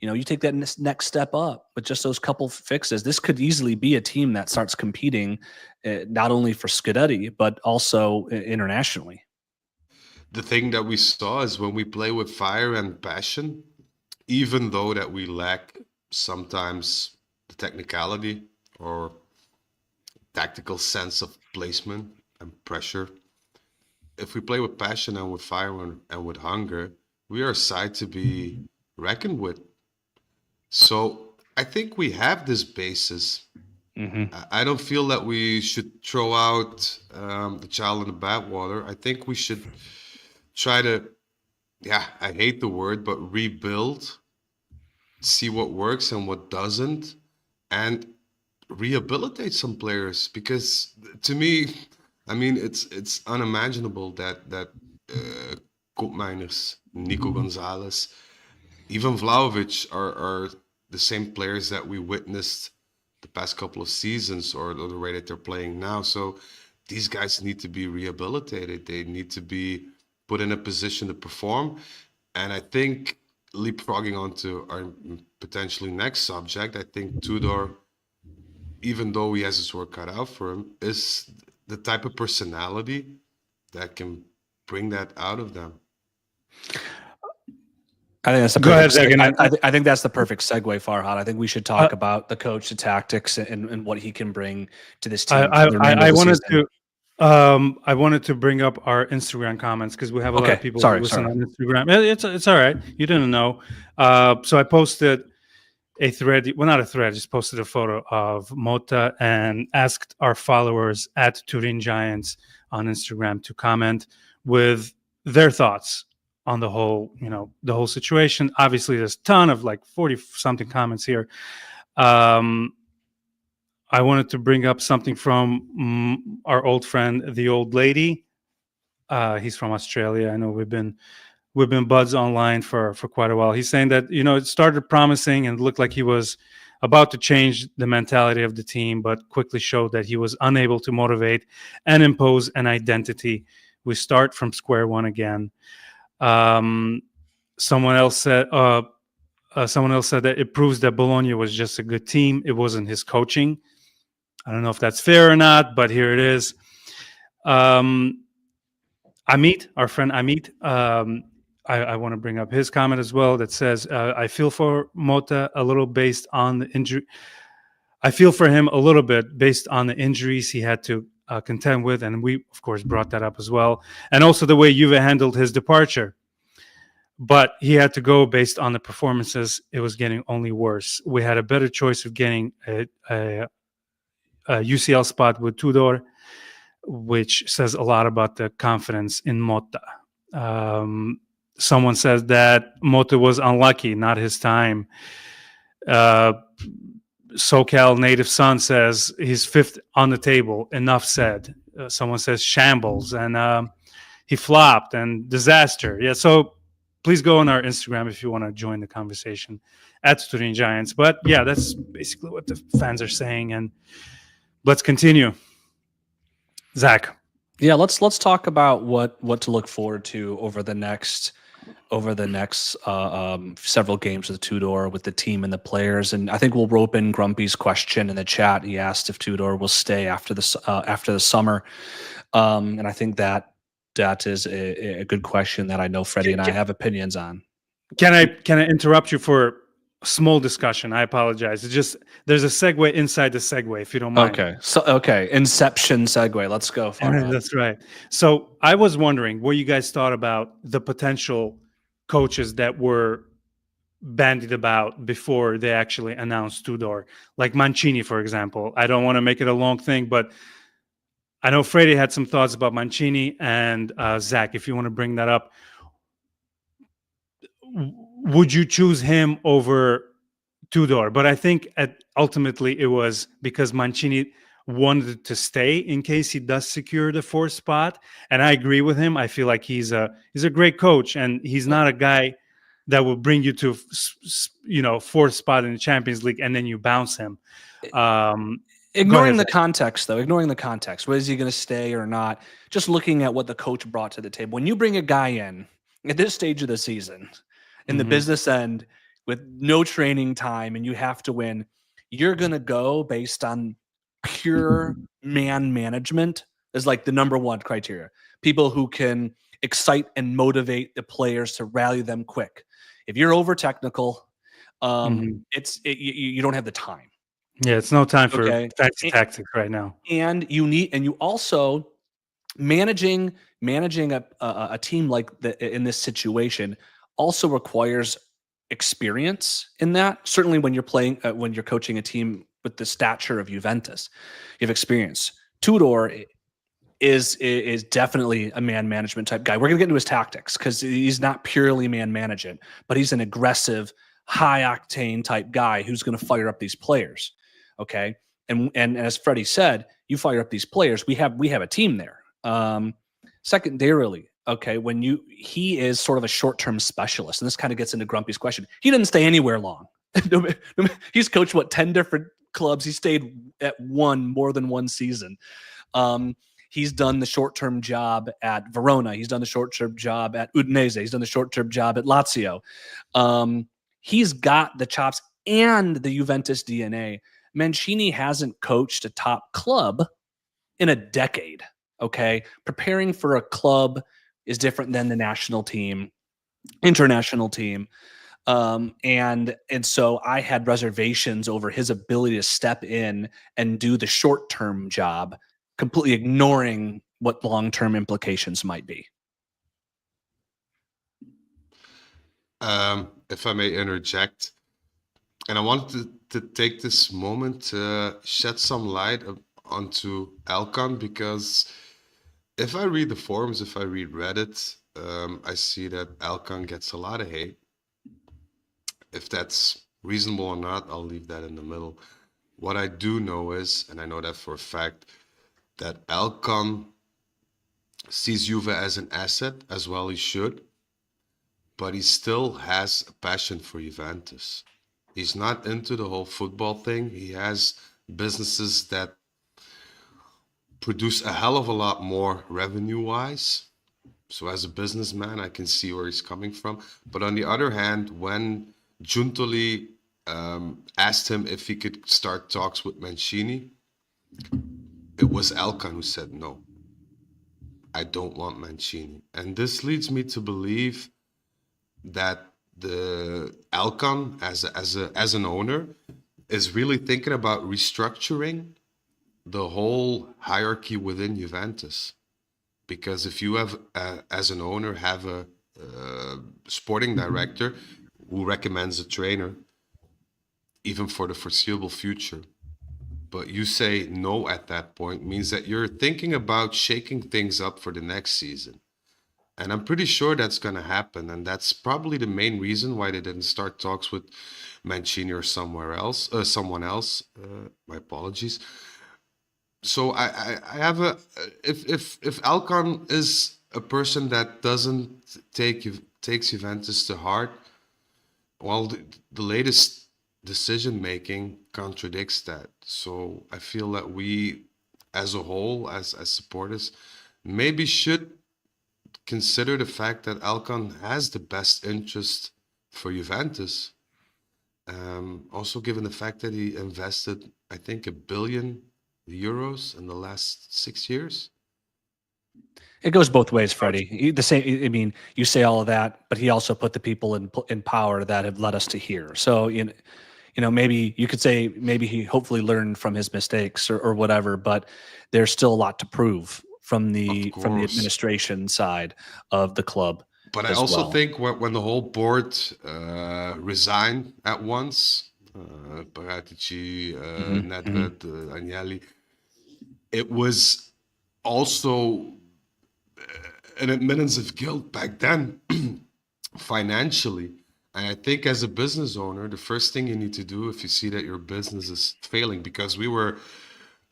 you take that next step up with just those couple fixes. This could easily be a team that starts competing not only for Scudetti, but also internationally. The thing that we saw is when we play with fire and passion, even though that we lack sometimes the technicality or tactical sense of placement and pressure, if we play with passion and with fire and with hunger, we are a side to be reckoned with. So I think we have this basis. Mm-hmm. I don't feel that we should throw out the child in the bathwater. I think we should try to, I hate the word, but rebuild see what works and what doesn't, and rehabilitate some players. Because to me, I mean, it's unimaginable that Koopmeiners, Nico Gonzalez, even Vlahovic are the same players that we witnessed the past couple of seasons, or the way that they're playing now. So these guys need to be rehabilitated. They need to be put in a position to perform. And I think, leapfrogging onto our potentially next subject, I think Tudor, even though he has his work cut out for him, is the type of personality that can bring that out of them. I think that's the Go ahead, perfect Zach. I think that's the perfect segue, Farhad. I think we should talk about the coach, the tactics, and what he can bring to this team. I wanted to bring up our Instagram comments, because we have a lot of people who listen on Instagram. It's all right. You didn't know. So I posted a thread. Well, not a thread. I just posted a photo of Motta and asked our followers at Turin Giants on Instagram to comment with their thoughts on the whole situation. Obviously, there's a ton of like 40 something comments here. I wanted to bring up something from our old friend, the old lady. He's from Australia. I know we've been buds online for quite a while. He's saying that, it started promising and looked like he was about to change the mentality of the team, but quickly showed that he was unable to motivate and impose an identity. We start from square one again. Someone else said that it proves that Bologna was just a good team. It wasn't his coaching. I don't know if that's fair or not, but here it is. Amit, our friend Amit, I want to bring up his comment as well, that says, I feel for Motta a little based on the injury. I feel for him a little bit based on the injuries he had to contend with. And we, of course, brought that up as well. And also the way Juve handled his departure. But he had to go based on the performances. It was getting only worse. We had a better choice of getting a UCL spot with Tudor, which says a lot about the confidence in Motta. Someone says that Motta was unlucky, not his time. SoCal native son says he's fifth on the table. Enough said. Someone says shambles, and he flopped and disaster. Yeah, so please go on our Instagram if you want to join the conversation at Turin Giants. But yeah, that's basically what the fans are saying, and let's continue. Zach. Yeah, let's talk about what to look forward to over the next several games with Tudor, with the team and the players. And I think we'll rope in Grumpy's question in the chat. He asked if Tudor will stay after the summer, and I think that is a good question that I know Freddie and I have opinions on. Can I interrupt you for a small discussion? I apologize. It's just there's a segue inside the segue, if you don't mind. Okay, Inception segue. Let's go. That's right. So I was wondering what you guys thought about the potential coaches that were bandied about before they actually announced Tudor, like Mancini, for example. I don't want to make it a long thing, but I know Freddie had some thoughts about Mancini, and Zach, if you want to bring that up, would you choose him over Tudor? But I think ultimately it was because Mancini wanted to stay in case he does secure the fourth spot, and I agree with him. I feel like he's a great coach, and he's not a guy that will bring you to fourth spot in the Champions League and then you bounce him. Ignoring the context, though, what is he going to stay or not? Just looking at what the coach brought to the table. When you bring a guy in at this stage of the season, in the business end, with no training time, and you have to win, you're going to go based on pure man management is like the number one criteria. People who can excite and motivate the players to rally them quick. If you're over technical, you don't have the time. Yeah, it's no time for fancy tactics right now. And you also managing a team like in this situation also requires experience in that. Certainly when you're coaching a team with the stature of Juventus, you have experience. Tudor is definitely a man management type guy. We're going to get into his tactics because he's not purely man management, but he's an aggressive, high octane type guy who's going to fire up these players. Okay. And as Freddie said, you fire up these players. We have a team there. Secondarily, okay, he is sort of a short-term specialist, and this kind of gets into Grumpy's question. He didn't stay anywhere long. He's coached 10 different clubs. He stayed at more than one season. He's done the short-term job at Verona. He's done the short-term job at Udinese. He's done the short-term job at Lazio. He's got the chops and the Juventus DNA. Mancini hasn't coached a top club in a decade. Okay. Preparing for a club is different than the national team, international team. And so I had reservations over his ability to step in and do the short-term job, completely ignoring what long-term implications might be. If I may interject, and I wanted to take this moment to shed some light onto Alcon, because if I read the forums, if I read Reddit, I see that Alcon gets a lot of hate. If that's reasonable or not, I'll leave that in the middle. What I do know is, and I know that for a fact, that Alcon sees Juve as an asset, as well he should, but he still has a passion for Juventus. He's not into the whole football thing. He has businesses that produce a hell of a lot more revenue-wise. So as a businessman, I can see where he's coming from. But on the other hand, when Giuntoli asked him if he could start talks with Mancini, it was Alcon who said, no, I don't want Mancini. And this leads me to believe that the Alcon as an owner is really thinking about restructuring the whole hierarchy within Juventus. Because if you have, as an owner, have a sporting director who recommends a trainer, even for the foreseeable future, but you say no at that point, means that you're thinking about shaking things up for the next season. And I'm pretty sure that's going to happen. And that's probably the main reason why they didn't start talks with Mancini or someone else. My apologies. So I have if Alcon is a person that doesn't takes Juventus to heart, well, the latest decision making contradicts that. So I feel that we, as a whole, as supporters, maybe should consider the fact that Alcon has the best interest for Juventus. Also, given the fact that he invested, I think, €1 billion in the last 6 years. It goes both ways, Freddie. I mean, you say all of that, but he also put the people in power that have led us to here. So, maybe you could say maybe he hopefully learned from his mistakes or whatever, but there's still a lot to prove from the administration side of the club. But I also think when the whole board resigned at once, Paratici, Nedved, Agnelli, it was also an admittance of guilt back then, financially. And I think as a business owner, the first thing you need to do if you see that your business is failing, because we were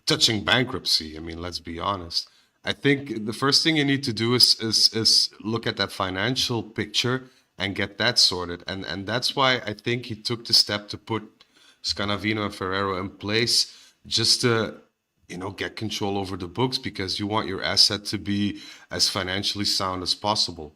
touching bankruptcy, I mean, let's be honest. I think the first thing you need to do is look at that financial picture and get that sorted. And that's why I think he took the step to put Scanavino and Ferrero in place, just to, get control over the books, because you want your asset to be as financially sound as possible.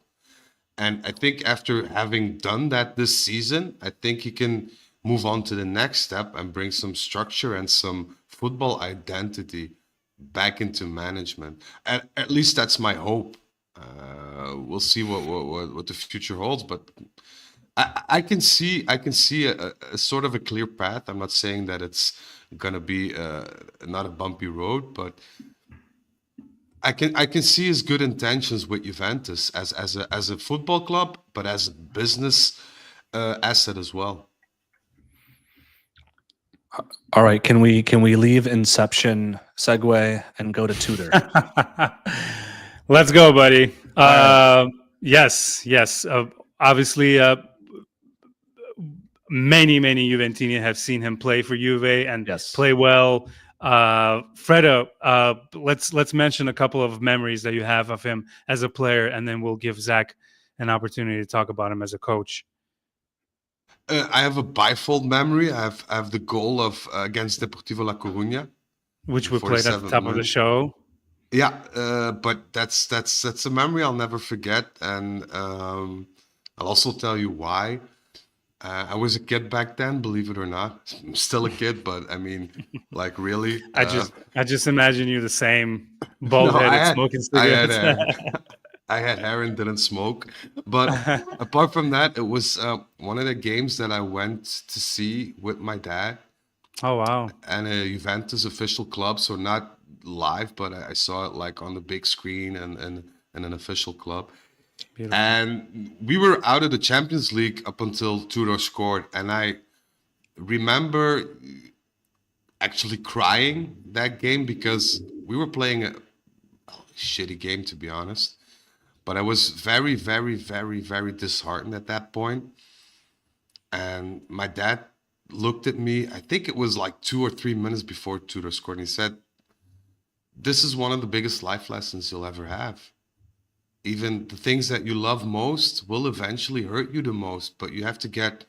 And I think after having done that this season, I think he can move on to the next step and bring some structure and some football identity back into management. At least that's my hope. We'll see what the future holds, but I can see a sort of a clear path. I'm not saying that it's gonna be not a bumpy road, but I can see his good intentions with Juventus as a football club, but as a business asset as well. All right, can we leave Inception segue and go to Tudor? Let's go, buddy. Yes. Obviously, many Juventini have seen him play for Juve and Yes. play well. Fredo, let's mention a couple of memories that you have of him as a player, and then we'll give Zach an opportunity to talk about him as a coach. I have a bifold memory. I have the goal of against Deportivo La Coruña, Which we played at the 47th top of the minute. show. Yeah, but that's a memory I'll never forget, and I'll also tell you why. I was a kid back then, believe it or not. I'm still a kid, but I mean, like really. I just imagine you the same No, bald-headed smoking cigarettes. I had hair and didn't smoke. But apart from that, it was one of the games that I went to see with my dad Oh wow! and a Juventus official club. So not live, but I saw it like on the big screen and an official club. Beautiful. And we were out of the Champions League up until Tudor scored. And I remember actually crying that game because we were playing a shitty game, to be honest. But I was very disheartened at that point. And my dad looked at me, I think it was like 2 or 3 minutes before Tudor scored, and he said, "This is one of the biggest life lessons you'll ever have. Even the things that you love most will eventually hurt you the most, but you have to get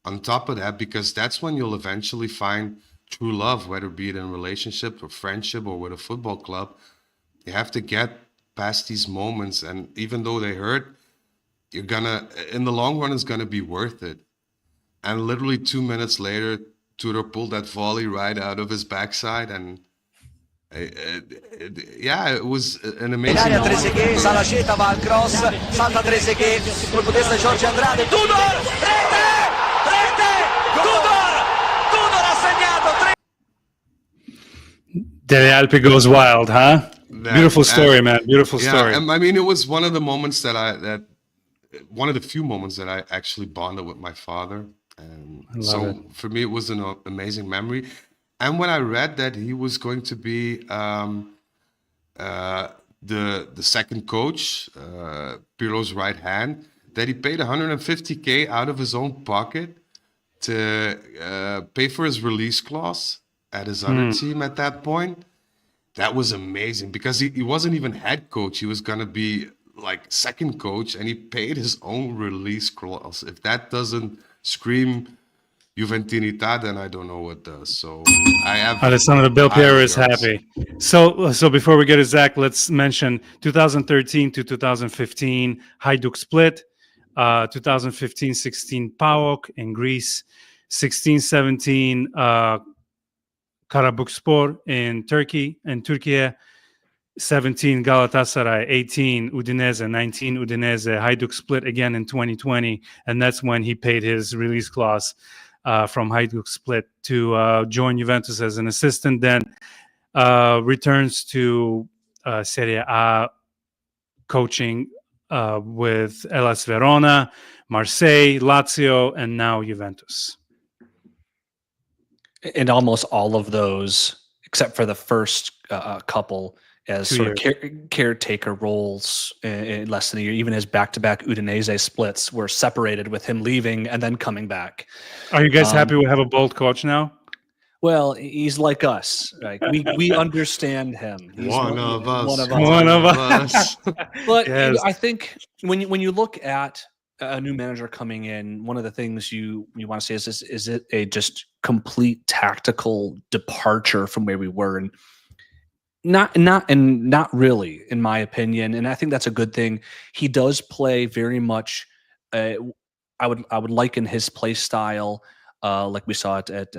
on top of that because that's when you'll eventually find true love, whether it be it in relationship or friendship or with a football club. You have to get past these moments, and even though they hurt, you're gonna, in the long run, it's gonna be worth it." And literally 2 minutes later, Tudor pulled that volley right out of his backside, and yeah, it was an amazing Italia, moment. Trezeguet, Salaceta va al cross, salta Trezeguet, colpo destro di Jorge Andrade, Tudor, rete, Tudor ha segnato, Dele Alpi goes wild, huh? Beautiful story, man. Beautiful story. And I mean, it was one of the moments one of the few moments that I actually bonded with my father. And so it. for me, it was an amazing memory. And when I read that he was going to be the second coach, Pirlo's right hand, that he paid 150K out of his own pocket to pay for his release clause at his other team at that point. That was amazing because he wasn't even head coach. He was going to be like second coach, and he paid his own release clause. If that doesn't scream Juventinità, then I don't know what does. So I have. Alessandro Del high Piero is regards. happy. So before we get to Zach, let's mention 2013 to 2015 Hajduk split, 2015-16 PAOK in Greece, 16-17 Karabukspor in Turkey, 17 Galatasaray, 18 Udinese, 19 Udinese, Hajduk split again in 2020, and that's when he paid his release clause from Hajduk split to join Juventus as an assistant. Then returns to Serie A coaching with Hellas Verona, Marseille, Lazio, and now Juventus. And almost all of those, except for the first couple, as 2 sort of caretaker roles in less than a year. Even his back-to-back Udinese splits were separated with him leaving and then coming back. Are you guys happy we have a bold coach now? Well, he's like us. Like we understand him. He's One of us. One of us. But Yes. I think when you look at a new manager coming in, one of the things you want to say is it a just complete tactical departure from where we were, and not really, in my opinion. And I think that's a good thing. He does play very much. I would liken his play style, like we saw it at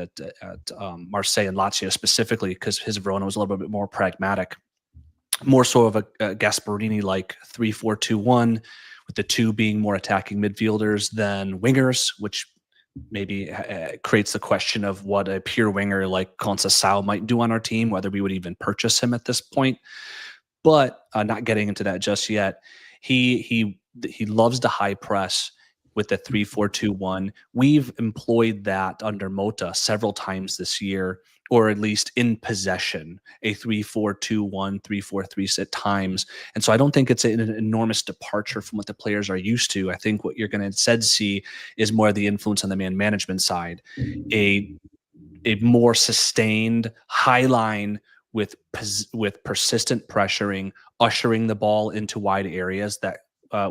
Marseille and Lazio specifically, because his Verona was a little bit more pragmatic, more so of a Gasparini-like 3-4-2-1, with the two being more attacking midfielders than wingers, which maybe creates the question of what a pure winger like Conceição might do on our team, whether we would even purchase him at this point. But not getting into that just yet. He loves the high press with the 3-4-2-1. We've employed that under Motta several times this year, or at least in possession, a 3-4-2-1, 3-4-3 at times. And so I don't think it's an enormous departure from what the players are used to. I think what you're going to instead see is more of the influence on the man management side, a more sustained high line with persistent pressuring, ushering the ball into wide areas that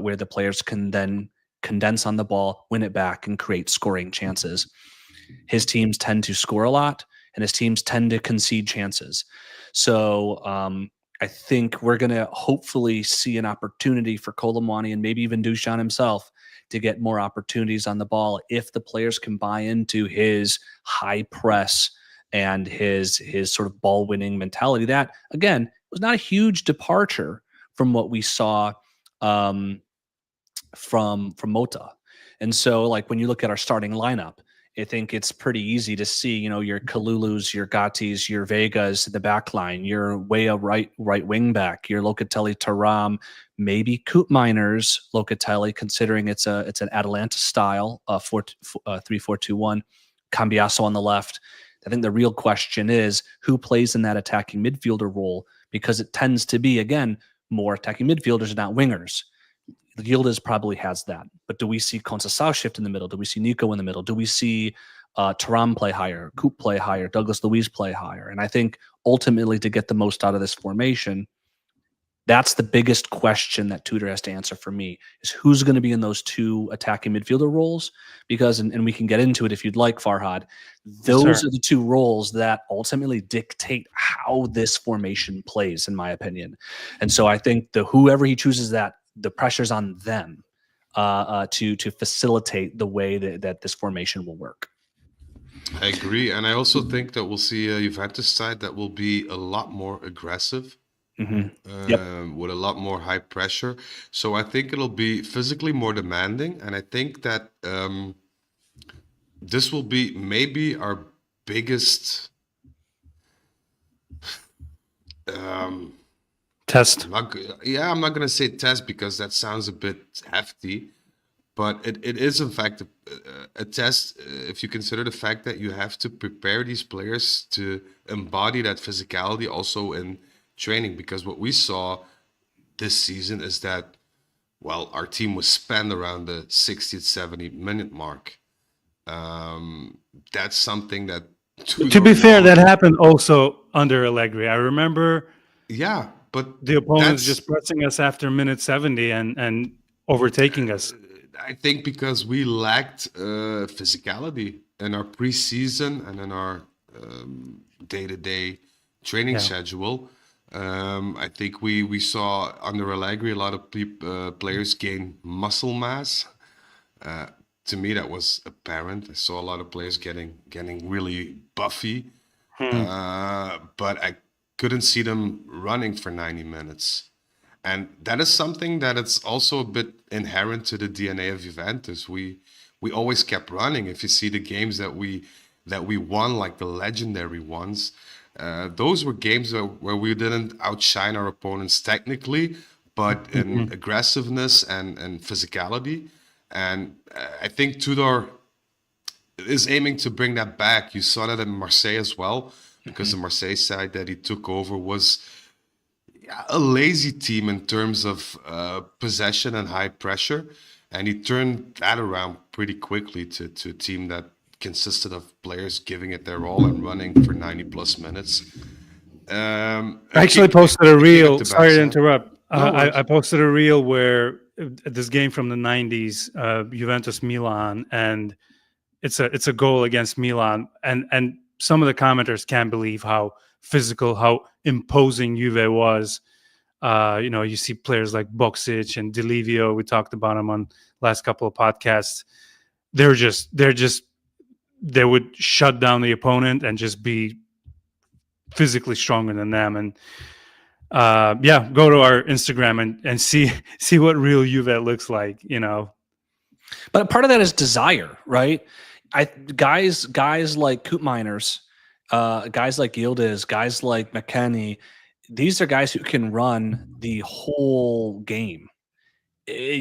where the players can then condense on the ball, win it back, and create scoring chances. His teams tend to score a lot, and his teams tend to concede chances. So I think we're going to hopefully see an opportunity for Colomwani and maybe even Dusan himself to get more opportunities on the ball if the players can buy into his high press and his sort of ball winning mentality. That, again, was not a huge departure from what we saw from Motta. And so, like, when you look at our starting lineup, I think it's pretty easy to see, your Kalulus, your Gattis, your Vegas at the back line, your Weah right wing back, your Locatelli, Thuram, maybe Koopmeiners, Locatelli, considering it's an Atalanta style 3-4-2-1, Cambiasso on the left. I think the real question is who plays in that attacking midfielder role, because it tends to be, again, more attacking midfielders, not wingers. Yildiz probably has that. But do we see Conceição shift in the middle? Do we see Nico in the middle? Do we see Thuram play higher, Coop play higher, Douglas Luiz play higher? And I think ultimately, to get the most out of this formation, that's the biggest question that Tudor has to answer for me, is who's going to be in those two attacking midfielder roles? Because, and we can get into it if you'd like, Farhad, those are the two roles that ultimately dictate how this formation plays, in my opinion. And so I think whoever he chooses, that the pressure's on them to facilitate the way that this formation will work. I agree, and I also think that we'll see a Juventus side that will be a lot more aggressive, with a lot more high pressure. So I think it'll be physically more demanding, and I think that this will be maybe our biggest test. I'm not going to say test because that sounds a bit hefty, but it is in fact a test if you consider the fact that you have to prepare these players to embody that physicality also in training. Because what we saw this season is that, well, our team was spent around the 60th, 70 minute mark. That's something that, to be fair, that happened also under Allegri. I remember. Yeah, but the opponents just pressing us after minute 70 and overtaking us. I think because we lacked physicality in our preseason and in our day-to-day training schedule. I think we saw under Allegri a lot of players gain muscle mass. To me, that was apparent. I saw a lot of players getting really buffy, but I couldn't see them running for 90 minutes. And that is something that it's also a bit inherent to the DNA of Juventus. We always kept running. If you see the games that we won, like the legendary ones, those were games where we didn't outshine our opponents technically, but in aggressiveness and physicality. And I think Tudor is aiming to bring that back. You saw that in Marseille as well, because the Marseille side that he took over was a lazy team in terms of possession and high pressure, and he turned that around pretty quickly to a team that consisted of players giving it their all and running for 90 plus minutes. I actually posted a reel. Sorry to interrupt. I posted a reel where this game from the 90s, Juventus Milan, and it's a goal against Milan, and some of the commenters can't believe how physical, how imposing Juve was. You see players like Boksic and Delivio. We talked about them on last couple of podcasts. They would shut down the opponent and just be physically stronger than them. And go to our Instagram and see what real Juve looks like. But part of that is desire, right? Guys like Koopmeiners, guys like Yildiz, guys like McKennie, these are guys who can run the whole game.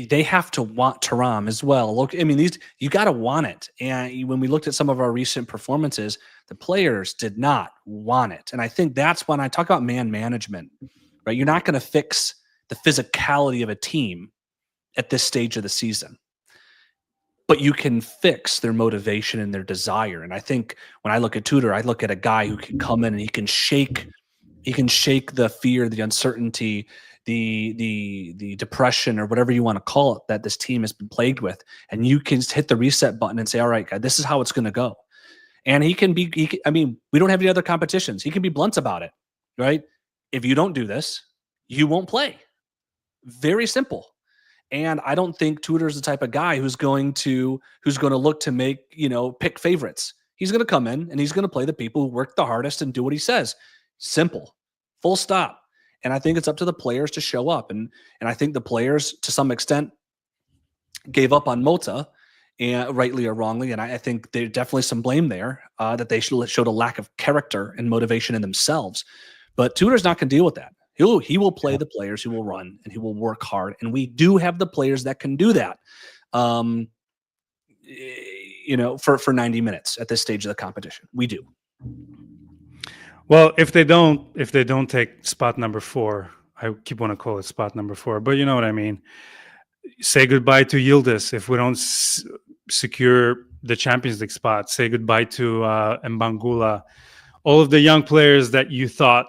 they have to want Turan as well. Look, I mean, you got to want it. And when we looked at some of our recent performances, the players did not want it. And I think that's when I talk about man management, right? You're not going to fix the physicality of a team at this stage of the season, but you can fix their motivation and their desire. And I think when I look at Tudor, I look at a guy who can come in and he can shake the fear, the uncertainty, the depression, or whatever you want to call it, that this team has been plagued with. And you can hit the reset button and say, all right, guys, this is how it's going to go. And I mean, we don't have any other competitions. He can be blunt about it, right? If you don't do this, you won't play. Very simple. And I don't think Tudor's the type of guy who's going to look to make, pick favorites. He's going to come in and he's going to play the people who work the hardest and do what he says. Simple. Full stop. And I think it's up to the players to show up. And I think the players, to some extent, gave up on Motta, and rightly or wrongly. And I think there's definitely some blame there, that they showed a lack of character and motivation in themselves. But Tudor's not going to deal with that. He will play the players who will run, and he will work hard. And we do have the players that can do that, for 90 minutes at this stage of the competition. We do. Well, if they don't take spot number 4, I keep want to call it spot number 4, but you know what I mean. Say goodbye to Yildiz if we don't secure the Champions League spot. Say goodbye to Mbangula. All of the young players that you thought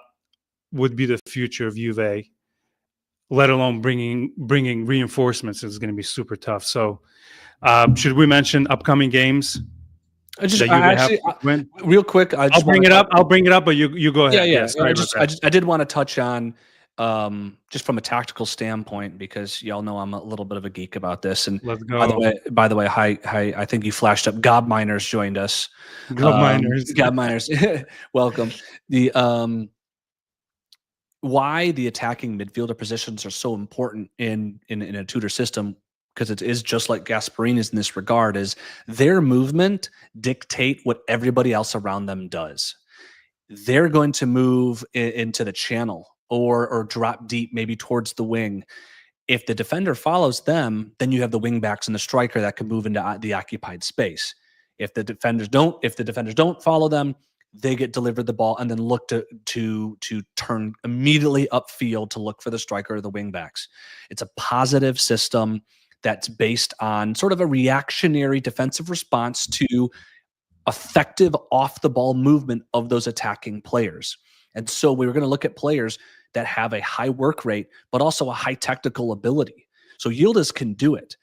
would be the future of Juve, let alone bringing reinforcements, is going to be super tough. So, should we mention upcoming games? Real quick, I'll bring it up, but you go ahead. Yeah. I did want to touch on, just from a tactical standpoint, because y'all know I'm a little bit of a geek about this. And let's go. By the way, hi. I think you flashed up. Gob Miners joined us. Gob Miners, welcome. Why the attacking midfielder positions are so important in a Tudor system, because it is just like Gasparini's in this regard, is their movement dictate what everybody else around them does. They're going to move into the channel or drop deep, maybe towards the wing. If the defender follows them, then you have the wing backs and the striker that can move into the occupied space. If the defenders don't follow them, they get delivered the ball and then look to turn immediately upfield to look for the striker or the wing backs. It's a positive system that's based on sort of a reactionary defensive response to effective off-the-ball movement of those attacking players. And so we were going to look at players that have a high work rate, but also a high technical ability. So Yildiz can do it.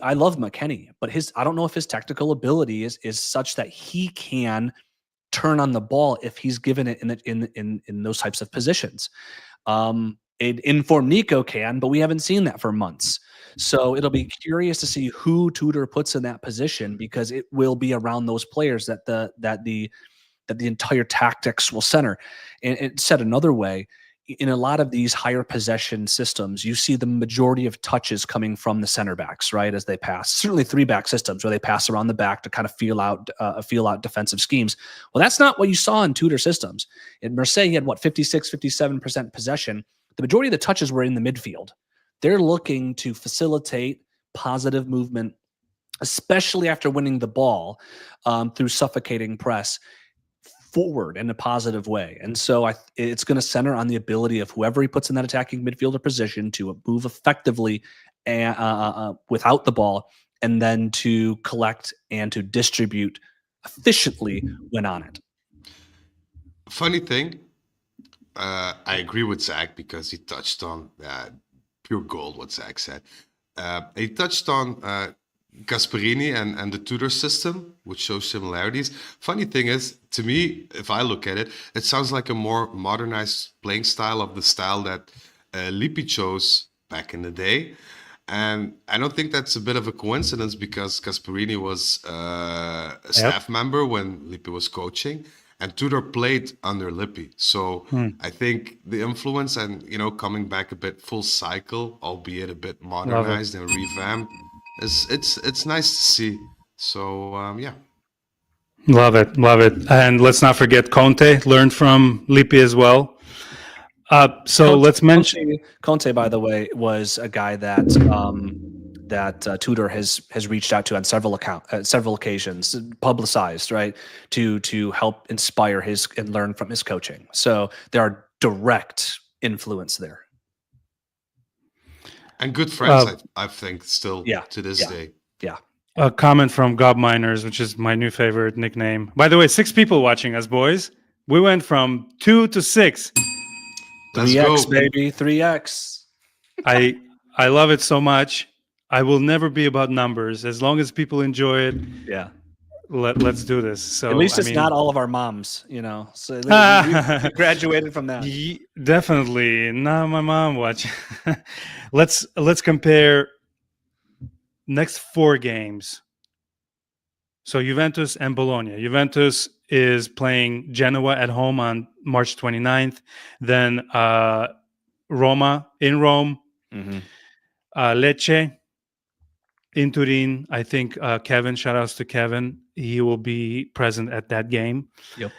I love McKennie, but I don't know if his technical ability is such that he can turn on the ball if he's given it in those types of positions. Informed Nico can, but we haven't seen that for months. So it'll be curious to see who Tudor puts in that position, because it will be around those players that the entire tactics will center. And said another way, in a lot of these higher possession systems, you see the majority of touches coming from the center backs, right, as they pass. Certainly 3-back systems where they pass around the back to kind of feel out defensive schemes. Well, that's not what you saw in Tudor systems. In Marseille, he had 57% possession. The majority of the touches were in the midfield. They're looking to facilitate positive movement, especially after winning the ball, through suffocating press, forward in a positive way. And so it's going to center on the ability of whoever he puts in that attacking midfielder position to move effectively without the ball, and then to collect and to distribute efficiently when on it. Funny thing, I agree with Zach, because he touched on pure gold, what Zach said. He touched on Gasparini and the Tudor system, which shows similarities. Funny thing is, to me, if I look at it, it sounds like a more modernized playing style of the style that Lippi chose back in the day. And I don't think that's a bit of a coincidence, because Gasparini was a staff member when Lippi was coaching, and Tudor played under Lippi. So I think the influence and, coming back a bit full cycle, albeit a bit modernized and revamped, it's nice to see. So, yeah. Love it. And let's not forget Conte learned from Lippi as well. So let's mention. Conte, by the way, was a guy that Tudor has reached out to on several occasions, publicized, right, to help inspire his and learn from his coaching. So there are direct influence there. And good friends, I think, still Yeah, to this day. Yeah. A comment from Gob Miners, which is my new favorite nickname. By the way, 6 people watching us, boys. We went from 2 to 6. Let's 3x, go. baby, 3x. I love it so much. I will never be about numbers. As long as people enjoy it, Yeah. let's do this. So At least it's not all of our moms, So we graduated from that. Definitely not my mom watching. Let's compare next 4 games. So Juventus and Bologna. Juventus is playing Genoa at home on March 29th. Then Roma in Rome. Mm-hmm. Lecce in Turin. I think Kevin, shout outs to Kevin. He will be present at that game. Yep.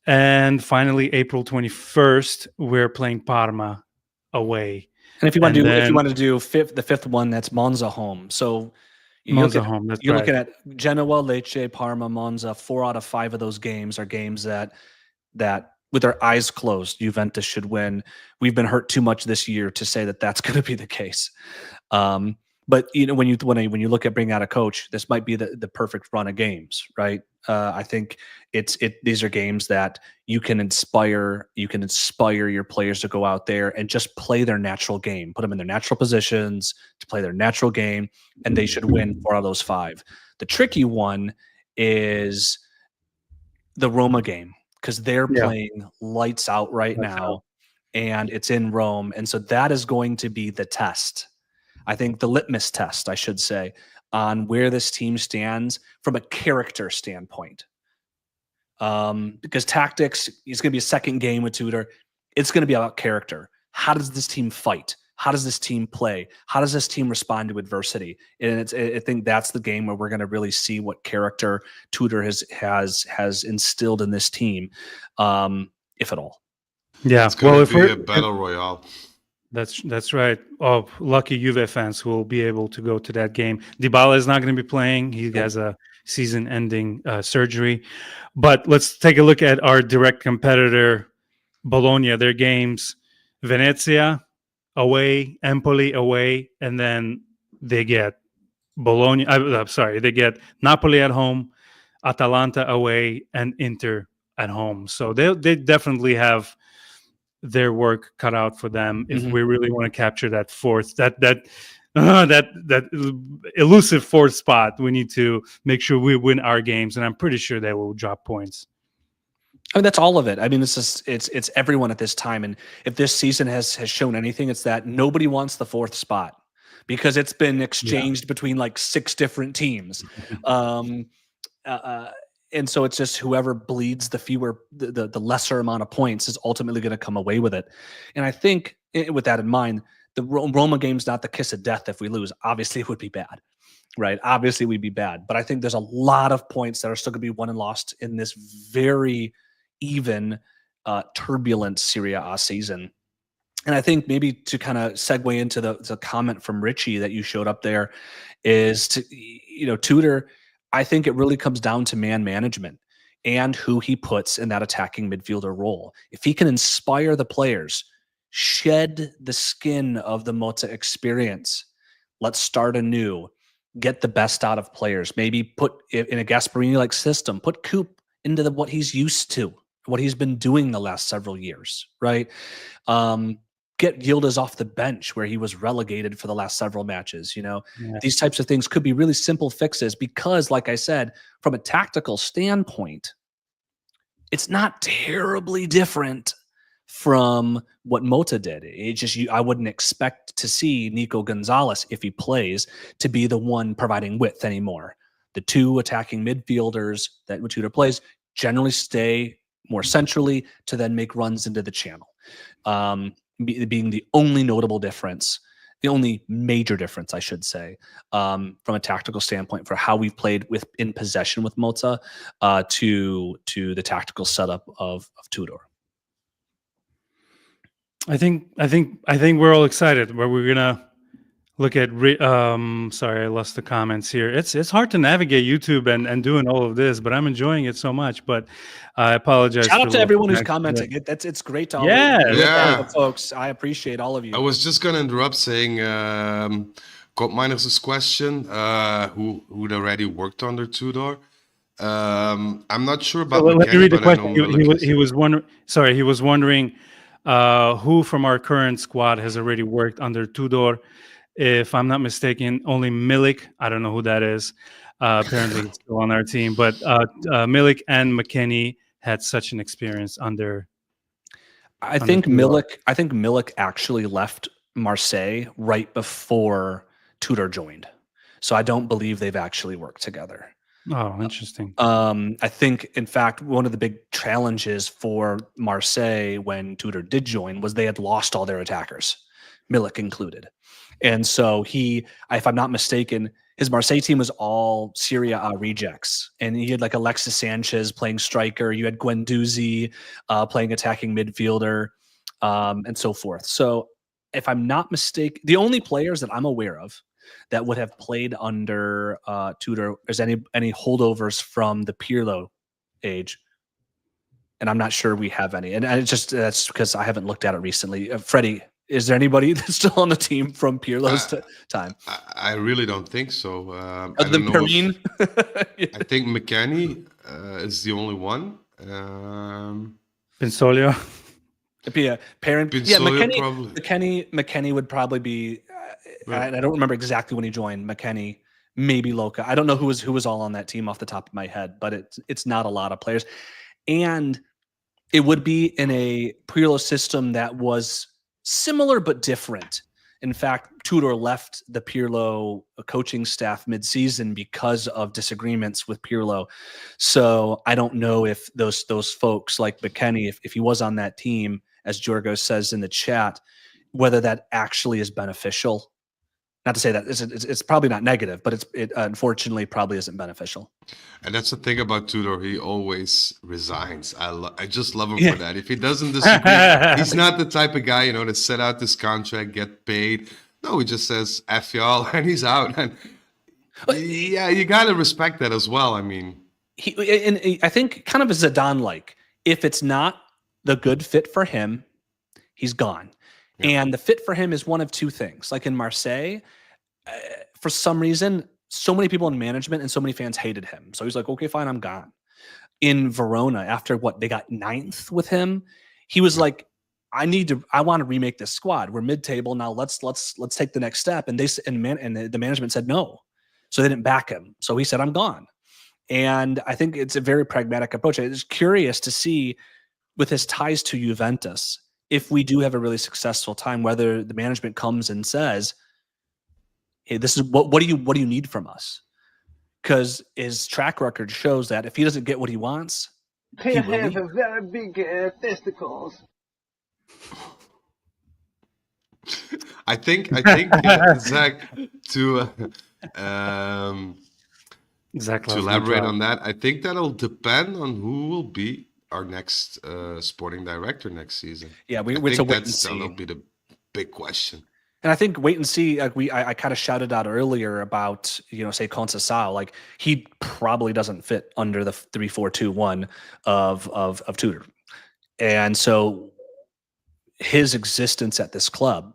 And finally, April 21st, we're playing Parma away. And if you want to do the fifth one, that's Monza home. So Monza home. That's you're right. looking at Genoa, Lecce, Parma, Monza. 4 out of 5 of those games are games that with our eyes closed, Juventus should win. We've been hurt too much this year to say that that's going to be the case. But when you look at bringing out a coach, this might be the perfect run of games, right? I think these are games that you can inspire your players to go out there and just play their natural game, put them in their natural positions to play their natural game, and they should win 4 out of those 5. The tricky one is the Roma game, because they're playing lights out right now, and it's in Rome, and so that is going to be the test. I think the litmus test, I should say, on where this team stands from a character standpoint. Because tactics is going to be a second game with Tudor. It's going to be about character. How does this team fight? How does this team play? How does this team respond to adversity? And I think that's the game where we're going to really see what character Tudor has instilled in this team, if at all. Yeah, It's going to be a battle royale. That's right. Oh, lucky Juve fans who will be able to go to that game. Dybala is not going to be playing. He has a season-ending surgery. But let's take a look at our direct competitor, Bologna. Their games: Venezia away, Empoli away, and then they get Bologna. I'm sorry, they get Napoli at home, Atalanta away, and Inter at home. So they definitely have their work cut out for them if we really want to capture that fourth, that elusive 4th spot. We need to make sure we win our games, and I'm pretty sure they will drop points. I mean, that's all of it. I mean, it's everyone at this time, and if this season has shown anything, it's that nobody wants the 4th spot because it's been exchanged between like 6 different teams. And so it's just whoever bleeds the lesser amount of points is ultimately going to come away with it. And I think with that in mind, the Roma game's not the kiss of death. If we lose, obviously it would be bad, right? Obviously we'd be bad. But I think there's a lot of points that are still going to be won and lost in this very even, turbulent Serie A season. And I think maybe to kind of segue into the comment from Richie that you showed up there is Tudor, I think it really comes down to man management and who he puts in that attacking midfielder role. If he can inspire the players, shed the skin of the Motta experience, let's start anew, get the best out of players, maybe put in a Gasperini-like system, put Coop into what he's used to, what he's been doing the last several years, right? Get Yildiz off the bench where he was relegated for the last several matches. These types of things could be really simple fixes because, like I said, from a tactical standpoint, it's not terribly different from what Motta did. It's just I wouldn't expect to see Nico Gonzalez, if he plays, to be the one providing width anymore. The 2 attacking midfielders that Tudor plays generally stay more centrally to then make runs into the channel. Being the only notable difference, the only major difference, I should say, from a tactical standpoint for how we've played in possession with Motta to the tactical setup of Tudor. I think we're all excited. Where we're gonna look at. Sorry, I lost the comments here. It's hard to navigate YouTube and doing all of this, but I'm enjoying it so much. But I apologize. Shout for out to low everyone who's connection. commenting. It's great to Yeah, always Yeah. folks. I appreciate all of you. I was just gonna interrupt saying Cop Miners' question, who'd already worked under Tudor. I'm not sure about Let me McKennie, read the but I know question. Milik is. He was wondering. Sorry, he was wondering who from our current squad has already worked under Tudor. If I'm not mistaken, only Milik. I don't know who that is. Apparently, he's still on our team. But Milik and McKennie had such an experience under. I the think Tudor. Milik actually left Marseille right before Tudor joined. So I don't believe they've actually worked together. Oh, interesting. I think, in fact, one of the big challenges for Marseille when Tudor did join was they had lost all their attackers, Milik included. And so if I'm not mistaken, his Marseille team was all Serie A rejects. And he had like Alexis Sanchez playing striker. You had Guendouzi playing attacking midfielder and so forth. So if I'm not mistaken, the only players that I'm aware of that would have played under Tudor is any holdovers from the Pirlo age. And I'm not sure we have any. And that's because I haven't looked at it recently. Freddie, is there anybody that's still on the team from Pirlo's time? I really don't think so. I Other than don't know. Perrine? I think McKennie is the only one. Pinsolio. Yeah, parent. Yeah, Pinsolio probably. McKennie would probably be. I don't remember exactly when he joined. McKennie, maybe Loca. I don't know who was all on that team off the top of my head, but it's not a lot of players, and it would be in a Pirlo system that was similar but different. In fact, Tudor left the Pirlo coaching staff mid-season because of disagreements with Pirlo. So I don't know if those folks like McKennie, if he was on that team, as Jorgo says in the chat, whether that actually is beneficial. Not to say that it's probably not negative, but it unfortunately probably isn't beneficial. And that's the thing about Tudor. He always resigns. I just love him for that. If he doesn't disagree, he's not the type of guy, to set out this contract, get paid. No, he just says F y'all and he's out. And yeah, you got to respect that as well. I mean, I think kind of a Zidane-like. If it's not the good fit for him, he's gone. Yeah. And the fit for him is one of two things. Like in Marseille, for some reason, so many people in management and so many fans hated him. So he's like, okay, fine, I'm gone. In Verona, after they got 9th with him, he was like, I want to remake this squad. We're mid-table now. Let's take the next step. And the management said no. So they didn't back him. So he said, I'm gone. And I think it's a very pragmatic approach. I was curious to see with his ties to Juventus, if we do have a really successful time, whether the management comes and says, hey, this is what do you need from us? Because his track record shows that if he doesn't get what he wants, he will have leave. a very big testicles. I think Zach, to elaborate on that, I think that'll depend on who will be our next sporting director next season. Yeah, that'll be the big question. And I think wait and see. I kind of shouted out earlier about say Conceição, like he probably doesn't fit under the 3-4-2-1 of Tudor, and so his existence at this club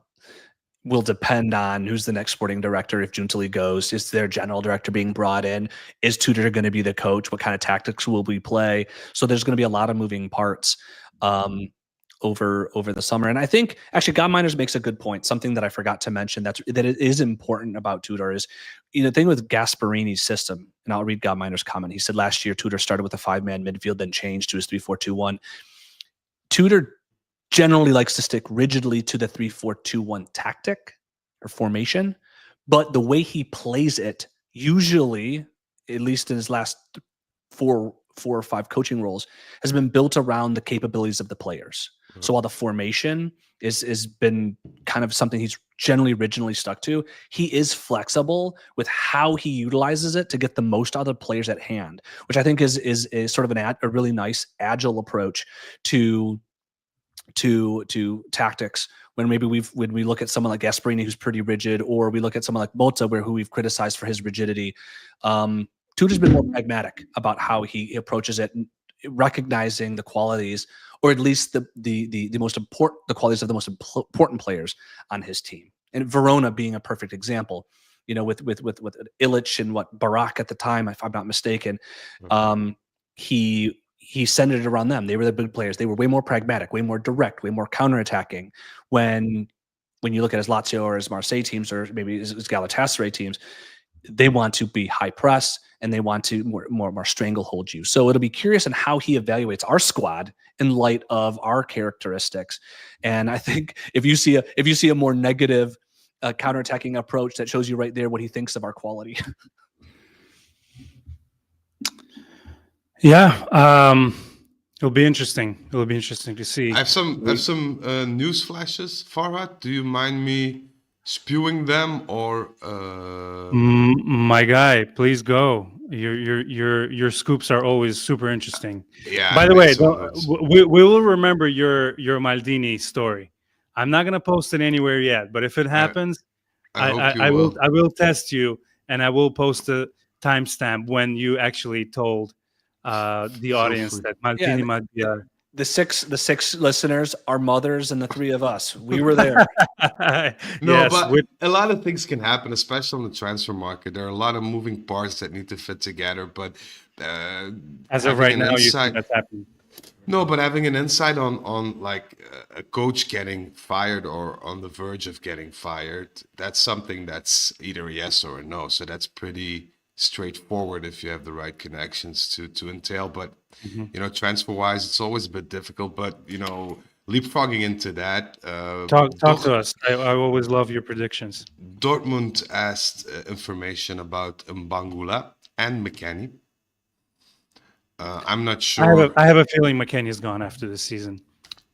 will depend on who's the next sporting director. If Giuntoli goes, is their general director being brought in? Is Tudor going to be the coach? What kind of tactics will we play? So there's going to be a lot of moving parts over the summer. And I think actually God Miners makes a good point. Something that I forgot to mention that it is important about Tudor is, the thing with Gasparini's system, and I'll read God Miners' comment. He said last year Tudor started with a 5-man midfield, then changed to his 3-4-2-1. Tudor generally likes to stick rigidly to the 3-4-2-1 tactic or formation, but the way he plays it, usually, at least in his last four or five coaching roles, has been built around the capabilities of the players. Mm-hmm. So while the formation is been kind of something he's generally originally stuck to, he is flexible with how he utilizes it to get the most out of the players at hand, which I think is sort of a really nice agile approach to to tactics. When maybe when we look at someone like Gasparini, who's pretty rigid, or we look at someone like Motta, who we've criticized for his rigidity, Tutor's been more pragmatic about how he approaches it, recognizing the qualities, or at least the most important, the qualities of the most important players on his team. And Verona being a perfect example, with Illich and Barak at the time, if I'm not mistaken, he centered it around them. They were the big players. They were way more pragmatic, way more direct, way more counterattacking. When you look at his Lazio or his Marseille teams, or maybe his Galatasaray teams, they want to be high press and they want to more stranglehold you. So it'll be curious on how he evaluates our squad in light of our characteristics. And I think if you see a more negative counterattacking approach, that shows you right there what he thinks of our quality. Yeah, it'll be interesting. It'll be interesting to see. I have some news flashes, Farhad. Do you mind me spewing them, or My guy, please go. Your scoops are always super interesting. Yeah. By I the made way, some notes. we will remember your Maldini story. I'm not gonna post it anywhere yet, but if it happens, I hope you I will. I will test you, and I will post a timestamp when you actually told the audience free. that Maldini might be a The six listeners, our mothers, and the three of us. We were there. No, yes, but a lot of things can happen, especially on the transfer market. There are a lot of moving parts that need to fit together. But as of having right an now, you insight- think that's happening. No, but having an insight on like a coach getting fired or on the verge of getting fired, that's something that's either a yes or a no. So that's pretty straightforward if you have the right connections to entail. But transfer wise, it's always a bit difficult. But leapfrogging into that, Talk to us. I always love your predictions. Dortmund asked information about Mbangula and McKennie. I'm not sure. I have a feeling McKennie's gone after this season.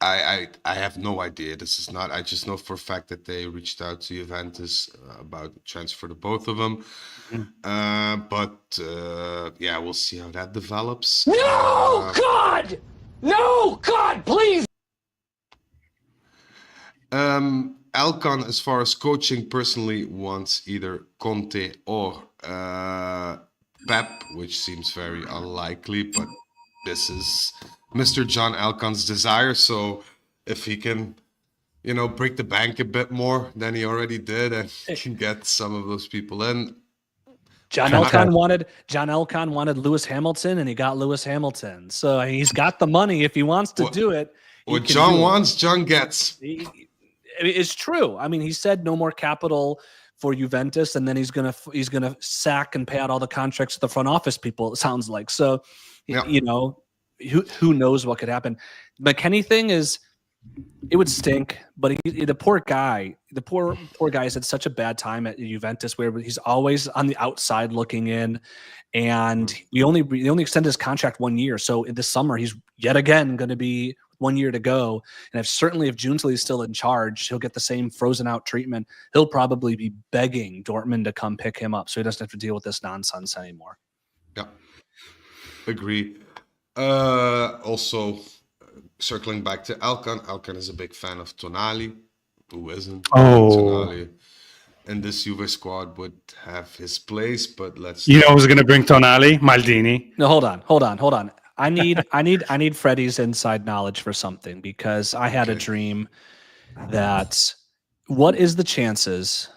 I have no idea. This is not. I just know for a fact that they reached out to Juventus about transfer to both of them. But yeah, we'll see how that develops. No, God! No, God, please! Alcon, as far as coaching, personally wants either Conte or Pep, which seems very unlikely, but this is Mr. John Alcon's desire. So if he can, break the bank a bit more than he already did and can get some of those people in. John Elkann wanted Lewis Hamilton, and he got Lewis Hamilton. So he's got the money if he wants to do it. What John wants, John gets. It's true. I mean, he said no more capital for Juventus, and then he's gonna sack and pay out all the contracts to the front office people. It sounds like so. Yeah. Who knows what could happen. McKennie thing is, it would stink, but the poor guy has had such a bad time at Juventus, where he's always on the outside looking in, and they only extended his contract 1 year. So in this summer, he's yet again going to be 1 year to go. And if Giuntoli is still in charge, he'll get the same frozen out treatment. He'll probably be begging Dortmund to come pick him up, so he doesn't have to deal with this nonsense anymore. Yeah, agree. Also, circling back to Alcon is a big fan of Tonali. Who isn't? Oh. Tonali in this Juve squad would have his place, but let's. Who's going to bring Tonali? Maldini. No, hold on. I need Freddie's inside knowledge for something, because I had a dream that what is the chances,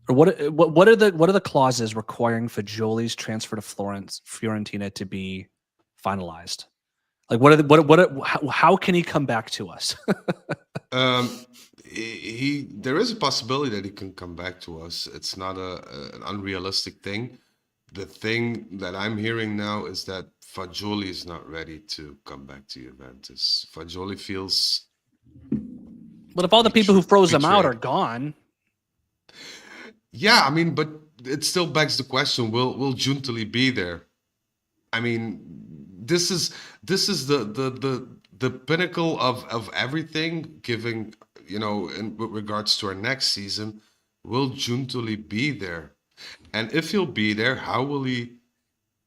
or what are the clauses requiring Fagioli's transfer to Fiorentina to be finalized? Like how can he come back to us? There is a possibility that he can come back to us. It's not an unrealistic thing. The thing that I'm hearing now is that Fagioli is not ready to come back to Juventus. Fagioli feels. But if all the people who froze him out are gone. Yeah, I mean, but it still begs the question: Will Giuntoli be there? I mean, this is the pinnacle of everything. Giving in with regards to our next season, will Giuntoli be there? And if he'll be there, how will he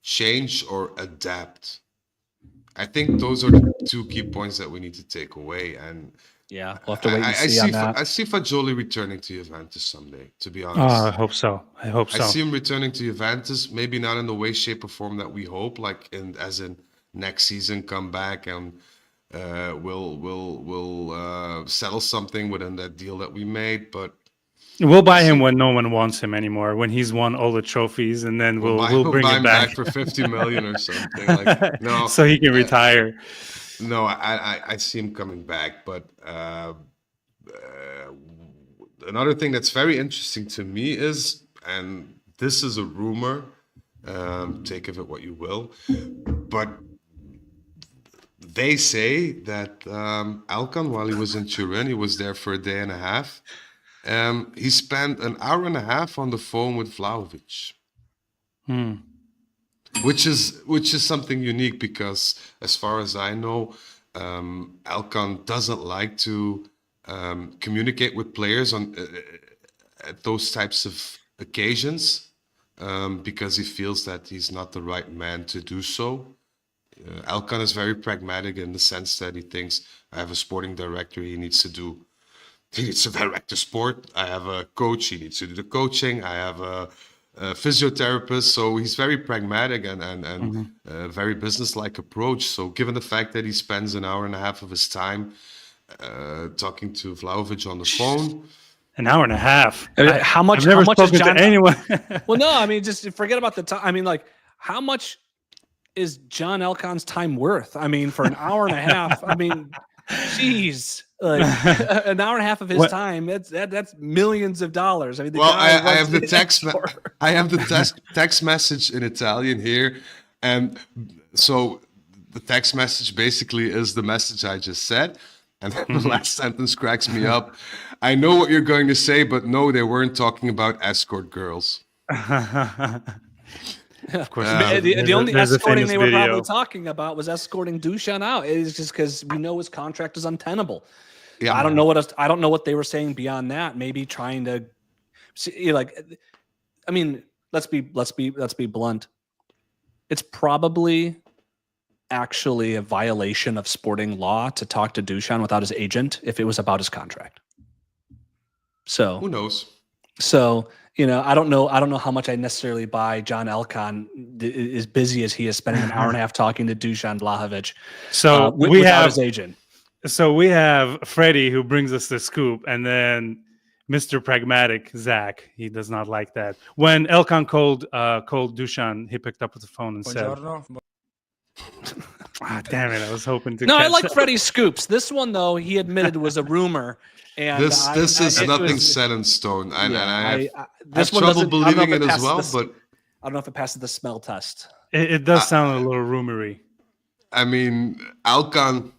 change or adapt? I think those are the two key points that we need to take away. And Yeah, we'll have to wait and see on that. I see Fagioli returning to Juventus someday, to be Oh, honest. I hope so. I hope I so. see him returning to Juventus, maybe not in the way, shape, or form that we hope, like as in next season come back and we'll settle something within that deal that we made. But We'll buy him when no one wants him anymore, when he's won all the trophies, and then we'll bring buy him back for 50 million or something. Like no, so he can retire. No, I see him coming back, but another thing that's very interesting to me is, and this is a rumor, take of it what you will, but they say that Alkan, while he was in Turin, he was there for a day and a half. He spent an hour and a half on the phone with Vlahovic. Which is something unique, because as far as I know, Alkan doesn't like to communicate with players on at those types of occasions, because he feels that he's not the right man to do so. Alkan is very pragmatic in the sense that he thinks, I have a sporting director, he needs to direct the sport. I have a coach, he needs to do the coaching. I have a physiotherapist, so he's very pragmatic and very business-like approach. So given the fact that he spends an hour and a half of his time talking to Vlahovic on the phone, An hour and a half. I mean, how much? I've never how much is spoken John? to anyone. Well, no, I mean, just forget about the time. I mean, like, how much is John Elkan's time worth? I mean, for an hour and a half. I mean, geez, like an hour and a half of his time. That's millions of dollars. I mean, well, I have the text message in Italian here, and so the text message basically is the message I just said, and then the last sentence cracks me up. I know what you're going to say, but no, they weren't talking about escort girls. Of course, the only escorting they were video. probably talking about was escorting Dusan out. It's just because we know his contract is untenable. Yeah, I don't know what they were saying beyond that. Maybe trying to see, like, I mean, let's be blunt. It's probably actually a violation of sporting law to talk to Dusan without his agent if it was about his contract. So who knows? So, I don't know how much I necessarily buy John Elkan, as busy as he is, spending an hour and a half talking to Dusan Vlahovic. So without his agent. So we have Freddie, who brings us the scoop, and then Mr. Pragmatic Zach. He does not like that. When Elkan called Dusan, he picked up the phone and Buongiorno. said, "Damn it! I was hoping to." No, I catch like that." Freddie's scoops. This one, though, he admitted was a rumor. And This is nothing set in stone, and I have one trouble doesn't- I don't know believing if it as passes well. the- But I don't know if it passes the smell test. It does sound a little rumory. I mean, Alkan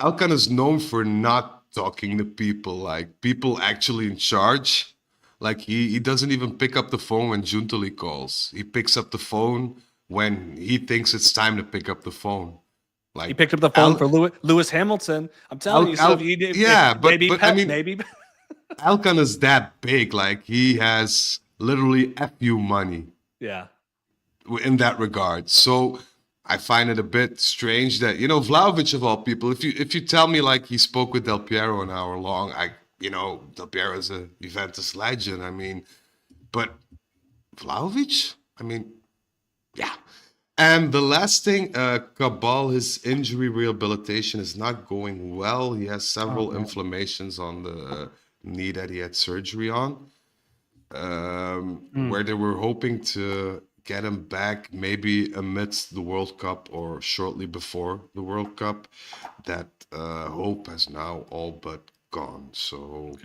is known for not talking to people, like people actually in charge. Like he doesn't even pick up the phone when Giuntoli calls. He picks up the phone when he thinks it's time to pick up the phone. Like He picked up the phone for Lewis Hamilton. I'm telling you, so if he did, maybe I mean, maybe. Alkan is that big. Like he has literally FU money Yeah. in that regard. So I find it a bit strange that, Vlahovic of all people, if you tell me like he spoke with Del Piero an hour long, Del Piero is a Juventus legend. I mean, but Vlahovic, I mean, yeah. And the last thing, Cabal, his injury rehabilitation is not going well. He has several inflammations on the knee that he had surgery on, where they were hoping to get him back maybe amidst the World Cup or shortly before the World Cup. That hope has now all but gone. So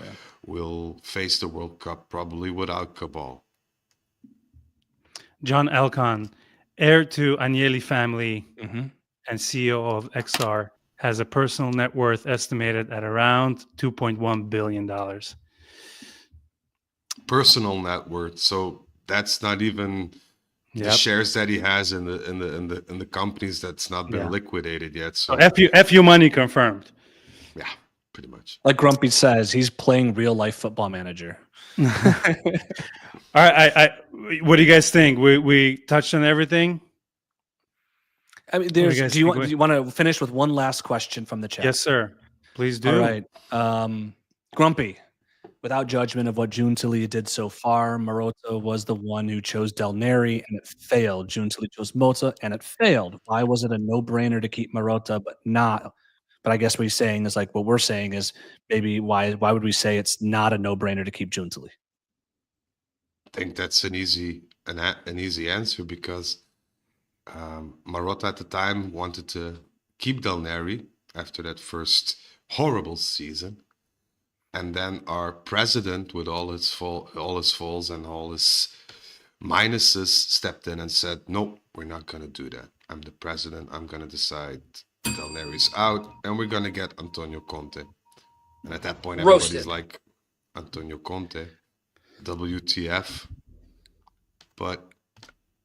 we'll face the World Cup probably without Cabal. John Elkan, heir to Agnelli family Mm-hmm. and CEO of XR, has a personal net worth estimated at around $2.1 billion. Personal net worth. So that's not even the shares that he has in the companies that's not been liquidated yet. So FU money confirmed. yeah, pretty much. Like Grumpy says, he's playing real life Football Manager. All right, what do you guys think? We touched on everything. I mean, What do you there's. guys Do you think? want? Do you want to finish with one last question from the chat? Yes, sir. Please do. All right. Grumpy. Without judgment of what June Tilly did so far, Marotta was the one who chose Del Neri, and it failed. June Tilly chose Motta, and it failed. Why was it a no-brainer to keep Marotta, but not? But I guess what he's saying is like what we're saying is maybe why would we say it's not a no-brainer to keep June Tilly? I think that's an easy answer because Marotta at the time wanted to keep Del Neri after that first horrible season. And then our president, with all his faults and all his minuses, stepped in and said, "Nope, we're not going to do that. I'm the president. I'm going to decide Del Neri's out, and we're going to get Antonio Conte." And at that point, everybody's like, "Antonio Conte, WTF?" But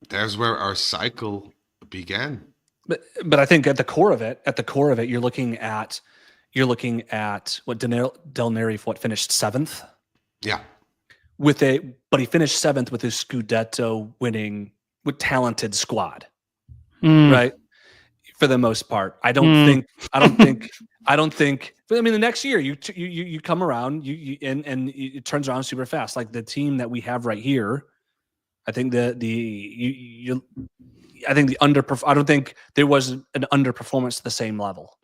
there's where our cycle began. But I think at the core of it, you're looking at what Del Neri finished 7th. Yeah. But he finished 7th with his Scudetto winning with talented squad, right? For the most part, I don't think. I mean, the next year you come around, and it turns around super fast. Like the team that we have right here, I think I don't think there was an underperformance to the same level.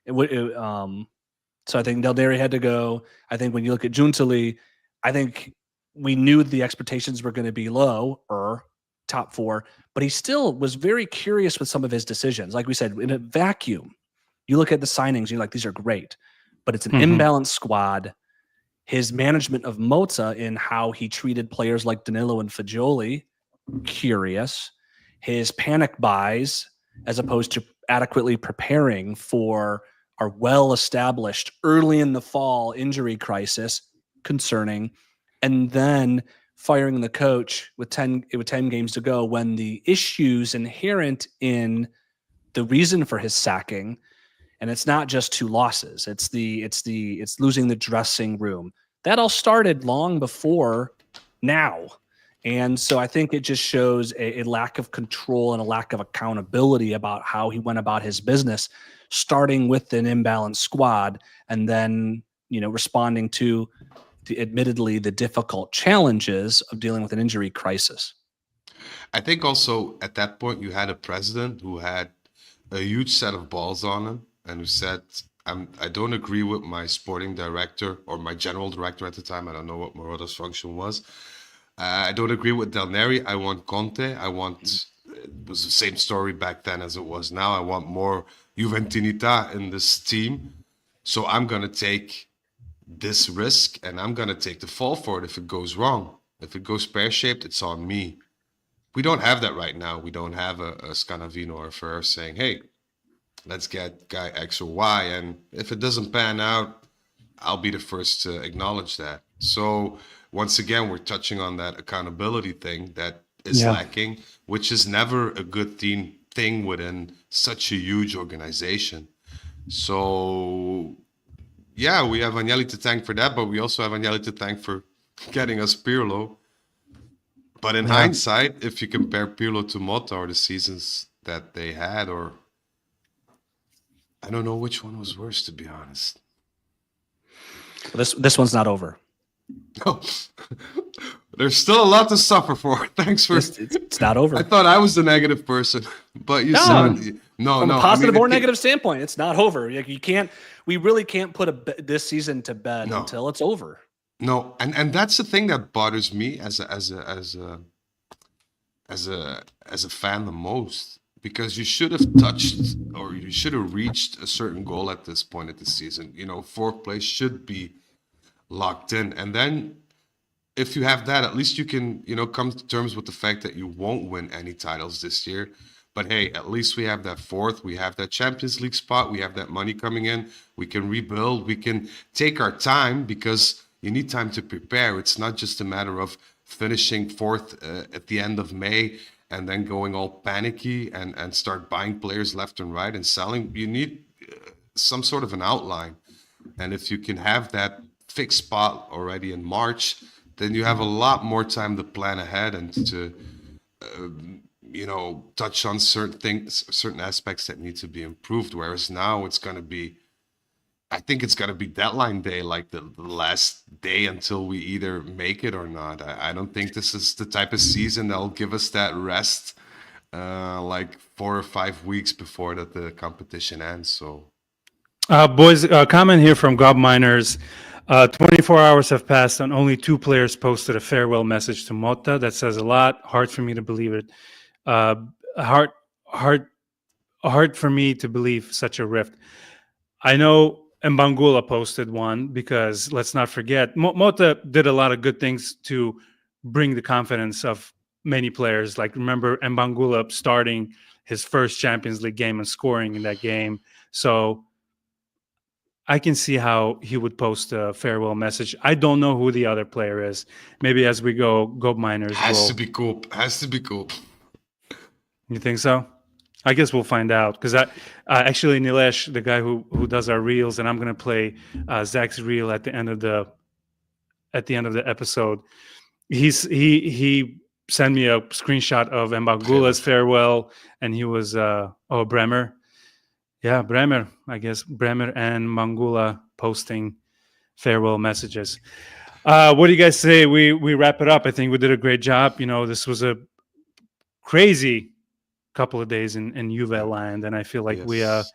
So I think Del Neri had to go. I think when you look at Giuntoli, I think we knew the expectations were going to be low or top 4, but he still was very curious with some of his decisions. Like we said, in a vacuum, you look at the signings, you're like, these are great, but it's an imbalanced squad. His management of Motta in how he treated players like Danilo and Fagioli, curious. His panic buys as opposed to adequately preparing for our well-established early in the fall injury crisis, concerning, and then firing the coach with 10 games to go when the issues inherent in the reason for his sacking, and it's not just 2 losses, it's losing the dressing room. That all started long before now. And so I think it just shows a lack of control and a lack of accountability about how he went about his business, starting with an imbalanced squad and then, responding to admittedly the difficult challenges of dealing with an injury crisis. I think also at that point you had a president who had a huge set of balls on him and who said, I don't agree with my sporting director or my general director at the time. I don't know what Marotta's function was. I don't agree with Del Neri. I want Conte. It was the same story back then as it was now. I want more Juventinità in this team. So I'm going to take this risk and I'm going to take the fall for it if it goes wrong. If it goes pear-shaped, it's on me. We don't have that right now. We don't have a Scanavino or a Ferrer saying, hey, let's get guy X or Y. And if it doesn't pan out, I'll be the first to acknowledge that. So once again, we're touching on that accountability thing that is lacking, which is never a good thing within such a huge organization. So, yeah, we have Agnelli to thank for that, but we also have Agnelli to thank for getting us Pirlo. But in hindsight, if you compare Pirlo to Motta or the seasons that they had, or I don't know which one was worse, to be honest. This one's not over. No, there's still a lot to suffer for. Thanks for. It's not over. I thought I was the negative person, but you said no. From a positive or negative standpoint, it's not over. You can't. We really can't put this season to bed until it's over. No, and that's the thing that bothers me as a fan the most, because you should have touched or you should have reached a certain goal at this point of the season. 4th place should be locked in, and then if you have that, at least you can come to terms with the fact that you won't win any titles this year. But hey, at least we have that 4th, we have that Champions League spot, we have that money coming in, we can rebuild, we can take our time, because you need time to prepare. It's not just a matter of finishing 4th at the end of May and then going all panicky and start buying players left and right and selling. You need some sort of an outline. And if you can have that fixed spot already in March, then you have a lot more time to plan ahead and to touch on certain things, certain aspects that need to be improved. Whereas now I think it's gonna be deadline day, like the last day until we either make it or not. I don't think this is the type of season that'll give us that rest, like 4 or 5 weeks before that the competition ends. So, Boys, comment here from Gob Miners. 24 hours have passed and only 2 players posted a farewell message to Motta. That says a lot. Hard for me to believe it. Hard for me to believe such a rift. I know Mbangula posted one because let's not forget, Motta did a lot of good things to bring the confidence of many players. Like, remember Mbangula starting his first Champions League game and scoring in that game. So I can see how he would post a farewell message. I don't know who the other player is. Maybe as we go, Gob Miners has to be cool. Has to be cool. You think so? I guess we'll find out, because actually Nilesh, the guy who does our reels, and I'm gonna play Zach's reel at the end of the episode. He sent me a screenshot of Mbangula's farewell, and he was Bremer. Yeah, Bremer. I guess Bremer and Mbangula posting farewell messages. What do you guys say? We wrap it up. I think we did a great job. This was a crazy couple of days in Juve land, and I feel like Yes.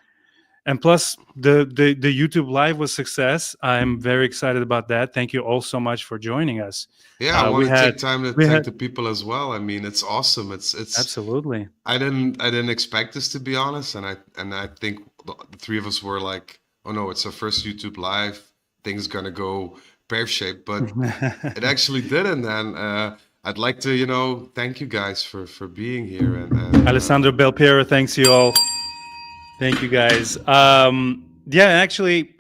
and plus the YouTube live was success. I'm very excited about that. Thank you all so much for joining us. Yeah, I want to take time to thank had- the people as well. I mean, it's awesome. It's Absolutely. I didn't expect this, to be honest, and I think the 3 of us were like, oh no, it's our first YouTube live. Things gonna go pear-shaped, but it actually didn't. And I'd like to thank you guys for being here. And Alessandro Belpiero, thanks you all. Thank you guys. Actually,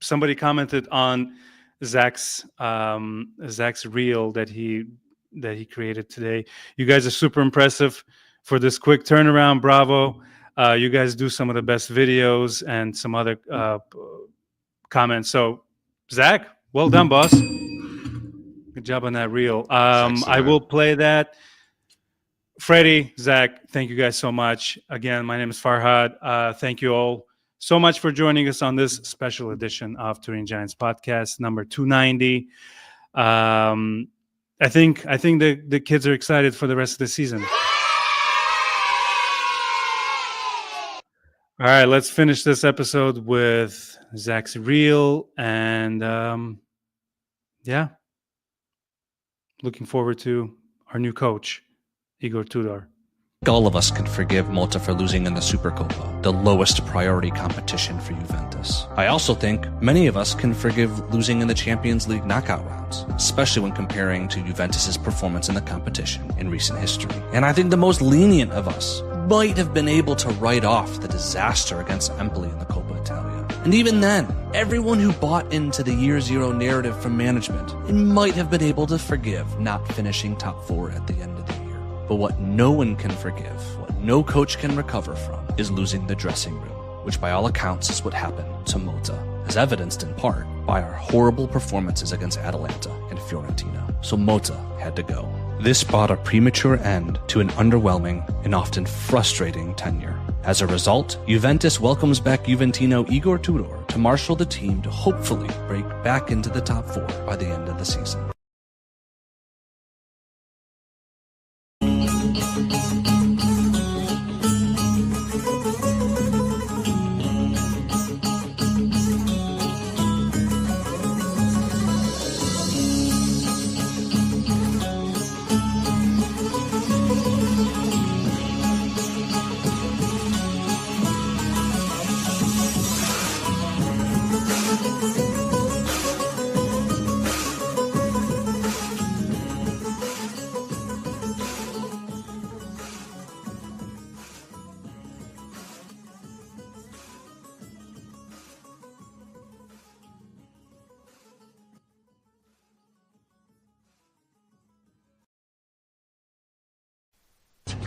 somebody commented on Zach's reel that he created today. You guys are super impressive for this quick turnaround. Bravo. You guys do some of the best videos, and some other comments. So, Zach, well done, boss. Good job on that reel. I will play that. Freddie, Zach, thank you guys so much. Again, my name is Farhad. Thank you all so much for joining us on this special edition of Turin Giants podcast number 290. I think the kids are excited for the rest of the season. All right, let's finish this episode with Zach's reel, and looking forward to our new coach, Igor Tudor. All of us can forgive Motta for losing in the Supercoppa, the lowest priority competition for Juventus. I also think many of us can forgive losing in the Champions League knockout rounds, especially when comparing to Juventus's performance in the competition in recent history. And I think the most lenient of us might have been able to write off the disaster against Empoli in the Coppa Italia. And even then, everyone who bought into the Year Zero narrative from management might have been able to forgive not finishing top 4 at the end of the year. But what no one can forgive, what no coach can recover from, is losing the dressing room, which by all accounts is what happened to Motta, as evidenced in part by our horrible performances against Atalanta and Fiorentina. So Motta had to go. This brought a premature end to an underwhelming and often frustrating tenure. As a result, Juventus welcomes back Juventino Igor Tudor to marshal the team to hopefully break back into the top 4 by the end of the season.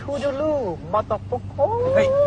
Toodaloo, motherfucker.